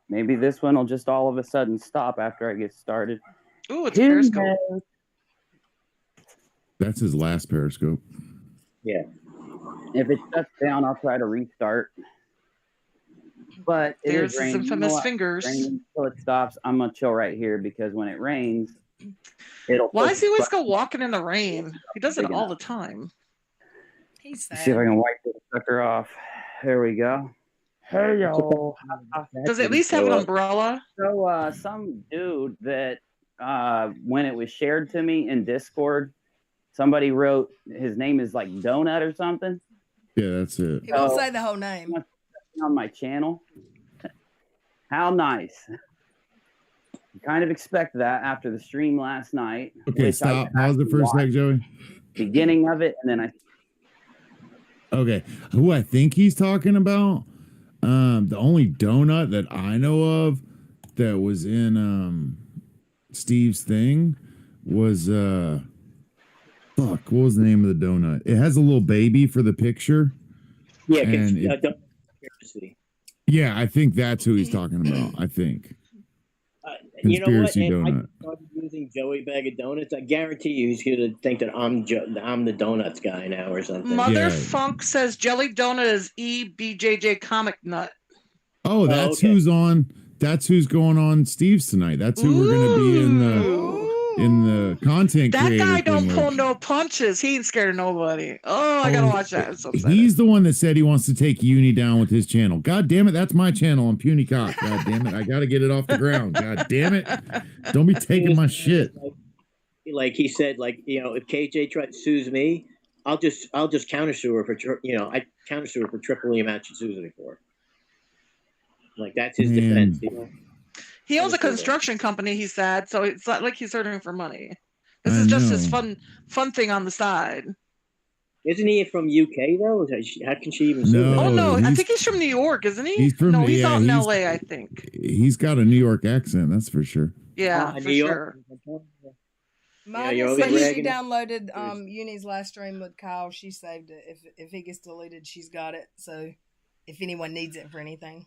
Maybe this one will just all of a sudden stop after I get started. Ooh, it's periscope. That's his last periscope. Yeah. If it shuts down, I'll try to restart. But it There's is his raining. infamous fingers. Raining until it stops. I'm gonna chill right here because when it rains, it'll. Why does he always go walking in the rain? He does it all the time. He's Let's see if I sad. can wipe this sucker off. There we go. Hey yo. Does it at least have an umbrella? So some dude that when it was shared to me in Discord, somebody wrote his name is like Donut or something. Yeah, that's it. He won't say the whole name. On my channel. How nice. You kind of expect that after the stream last night. Okay, stop. Pause it for a sec, Joey. Beginning of it, and then I. Okay, who I think he's talking about? The only donut that I know of that was in Steve's thing was fuck, what was the name of the donut? It has a little baby for the picture. Yeah, yeah, I think that's who he's talking about. I think. You know what? Conspiracy And donut. I started using Joey Bag of Donuts. I guarantee you, he's gonna think that I'm the donuts guy now or something. Mother Yeah. Funk says jelly donut is EBJJ comic nut. Oh, that's okay. who's on. That's who's going on Steve's tonight. That's who we're gonna be in the content. That creator guy thing don't with. pull no punches. He ain't scared of nobody. Oh, I gotta watch that. I'm so excited. He's the one that said he wants to take Uni down with his channel. God damn it, that's my channel on Puny Cock. God damn it, I gotta get it off the ground. God damn it, don't be taking my shit. Like he said, like, you know, if KJ sues me, I'll just counter sue her for I counter sue her for triple the amount she sues me for. Like that's his defense. You know? He owns a construction company, he said, so it's not like he's hurting for money. This I is just his know. fun thing on the side. Isn't he from UK though? How can she even sue No. him? Oh no, I he's- think he's from New York, isn't he? he's from- no, he's yeah, out in he's- LA, I think. He's got a New York accent, that's for sure. Yeah, New for York? sure. Mine you're says always she bragging. downloaded Uni's last stream with Kyle. She saved it. If it gets deleted, she's got it. So if anyone needs it for anything,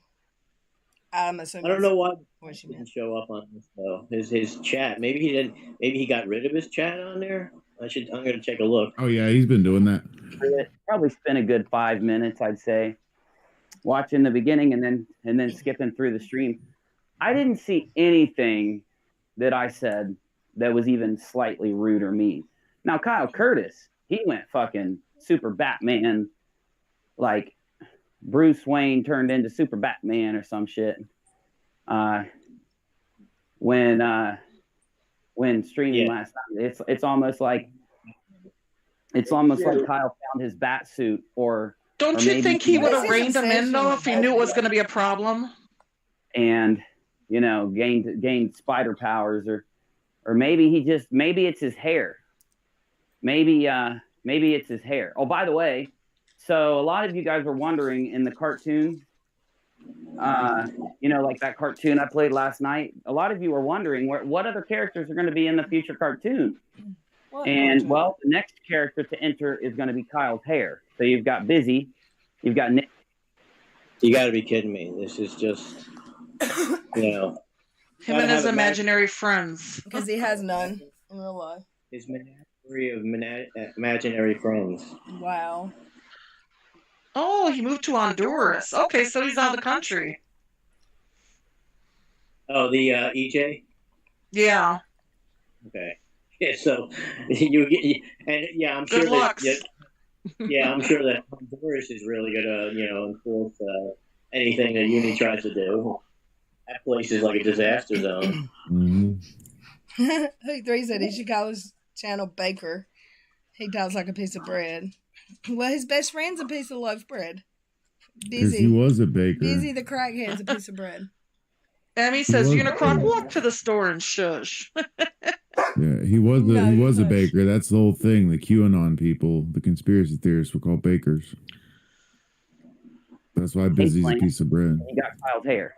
I'm assuming. I don't know why what she he didn't meant. show up on this though. His chat. Maybe he didn't. Maybe he got rid of his chat on there. I'm gonna take a look. Oh yeah, he's been doing that. Probably spent a good 5 minutes, I'd say, watching the beginning and then skipping through the stream. I didn't see anything that I said that was even slightly rude or mean. Now Kyle Curtis, he went fucking super Batman, like Bruce Wayne turned into super Batman or some shit. When streaming last night, it's almost like Kyle found his bat suit, or Don't or you maybe think he he would What's have his reined him in though if he knew it was going to be a problem? and gained spider powers, or maybe it's his hair. Maybe it's his hair. Oh, by the way, so a lot of you guys were wondering in the cartoon, like that cartoon I played last night. A lot of you were wondering what other characters are going to be in the future cartoon. And well, the next character to enter is going to be Kyle's hair. So you've got Busy, you've got Nick. You got to be kidding me. This is just, Him and his imaginary friends. Because he has none in real life. his menagerie of imaginary friends. Wow. Oh, he moved to Honduras. Okay, so he's out of the country. Oh, the EJ. Yeah. Okay. Yeah. So I'm sure Good luck. I'm sure that Honduras is really gonna, enforce anything that Uni tries to do. That place is like a disaster zone. Mm-hmm. Hook 3 said he should call his channel Baker. He talks like a piece of bread. Well, his best friend's a piece of loaf bread. Because Busy. he was a baker. Busy the crackhead's a piece of bread. Emmy says, was- Unicron, walk to the store and shush. Yeah, he was a No, baker. That's the whole thing. The QAnon people, the conspiracy theorists, were called bakers. That's why Busy's a piece of bread. You got Kyle's hair.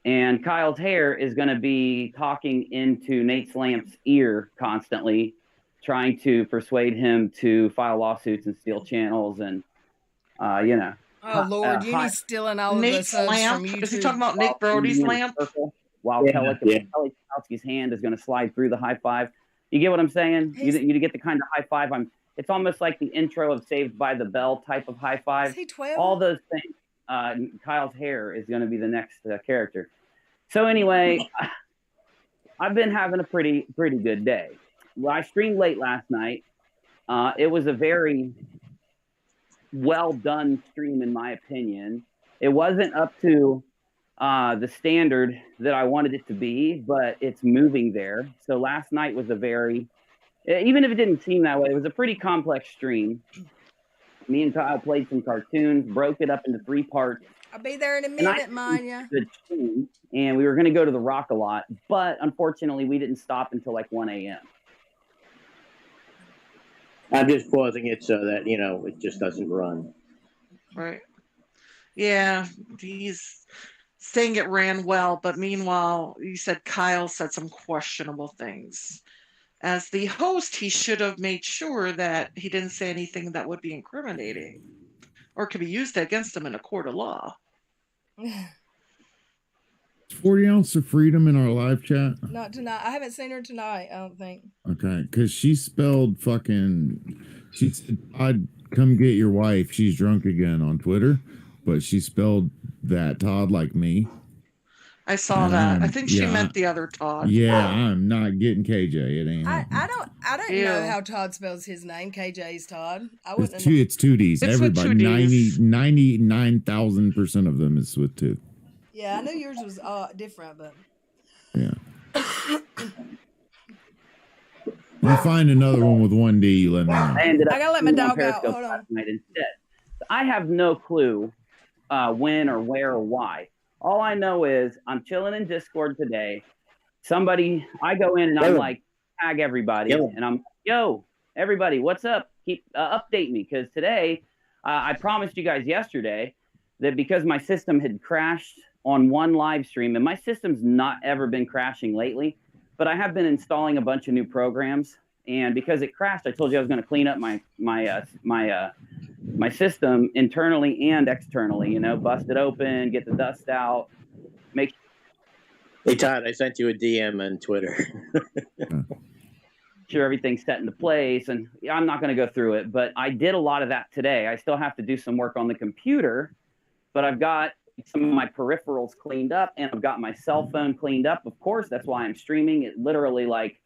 And Kyle's hair is going to be talking into Nate Slamp's ear constantly, trying to persuade him to file lawsuits and steal channels and, you know. Oh, Lord, you need stealing all of Nate the subs from Slamp? YouTube. Is he talking about Nick Brody's lamp? While Kelly Kapowski's hand is going to slide through the high five. You get what I'm saying? You get the kind of high five. It's almost like the intro of Saved by the Bell type of high five. Is he 12? All those things. Kyle's hair is going to be the next character. So anyway, I've been having a pretty good day. Well, I streamed late last night. It was a very well done stream, in my opinion. It wasn't up to the standard that I wanted it to be, but it's moving there. So last night was a very, even if it didn't seem that way, it was a pretty complex stream. Me and Kyle played some cartoons, broke it up into 3 parts. I'll be there in a minute, Manya. And we were going to go to the Rock a lot, but unfortunately we didn't stop until like 1 a.m. I'm just pausing it so that, you know, it just doesn't run. Right. Yeah, he's saying it ran well, but meanwhile, you said Kyle said some questionable things. As the host, he should have made sure that he didn't say anything that would be incriminating or could be used against him in a court of law. 40 ounce of freedom in our live chat. Not tonight. I haven't seen her tonight, I don't think. Okay, because she spelled fucking. She said, "Todd, come get your wife. She's drunk again" on Twitter, but she spelled that Todd like me. I saw that. I think she meant the other Todd. Yeah, I'm not getting KJ. It ain't. I don't know how Todd spells his name. KJ's Todd. I wouldn't. It's two D's. It's Everybody, 99,000% of them is with 2. Yeah, I knew yours was different, but yeah. You find another one with 1 D, you let me know. I gotta let my dog out. Hold on. Instead. I have no clue when or where or why. All I know is I'm chilling in Discord today. I go in and I'm like, tag everybody. And I'm, yo, everybody, what's up? Keep update me. Because today, I promised you guys yesterday that because my system had crashed on one live stream, and my system's not ever been crashing lately, but I have been installing a bunch of new programs. And because it crashed, I told you I was going to clean up my system internally and externally, you know, bust it open, get the dust out, make. Hey Todd, I sent you a DM on Twitter. Sure everything's set into place, and I'm not going to go through it, but I did a lot of that today. I still have to do some work on the computer, but I've got some of my peripherals cleaned up, and I've got my cell phone cleaned up. Of course, that's why I'm streaming. It literally, like,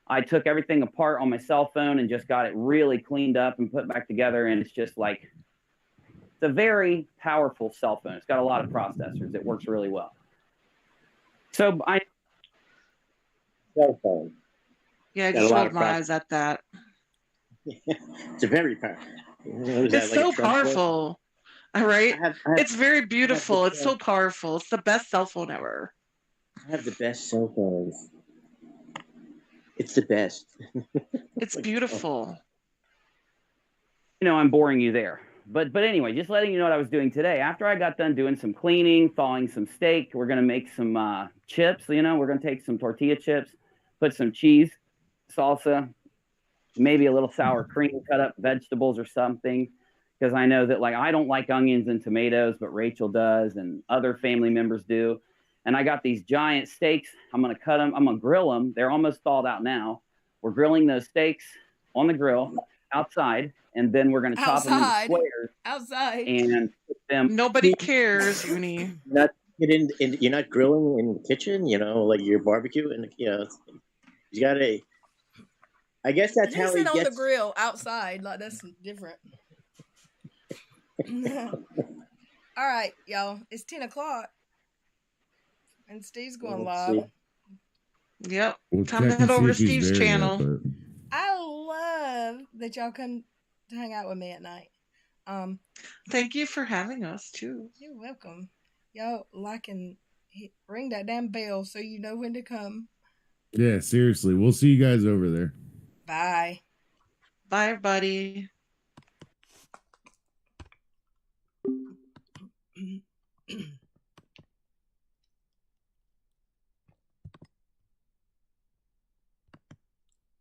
I took everything apart on my cell phone and just got it really cleaned up and put back together. And it's just like, it's a very powerful cell phone. It's got a lot of processors. It works really well. So Cell phone. Yeah, I just rolled my eyes at that. It's a very powerful. It's so powerful. All right. It's very beautiful. It's so powerful. It's the best cell phone ever. I have the best cell phones. It's the best. It's beautiful. You know, I'm boring you there. But anyway, just letting you know what I was doing today. After I got done doing some cleaning, thawing some steak, we're going to make some chips. You know, we're going to take some tortilla chips, put some cheese, salsa, maybe a little sour cream, cut up vegetables or something. Because I know that, like, I don't like onions and tomatoes, but Rachel does and other family members do. And I got these giant steaks. I'm going to cut them. I'm going to grill them. They're almost thawed out now. We're grilling those steaks on the grill outside, and then we're going to chop them into squares. Outside. And put them. Nobody cares, Uni. You're not grilling in the kitchen, you know, like your barbecue, and you know, you got a. I guess that's how he gets. On the grill outside, like that's different. All right, y'all. It's 10 o'clock. And Steve's going live. Yep. Time to head over to Steve's channel. Yet, I love that y'all come to hang out with me at night. Thank you for having us too. You're welcome. Y'all like and ring that damn bell so you know when to come. yeah, seriously. We'll see you guys over there. Bye. Bye, everybody.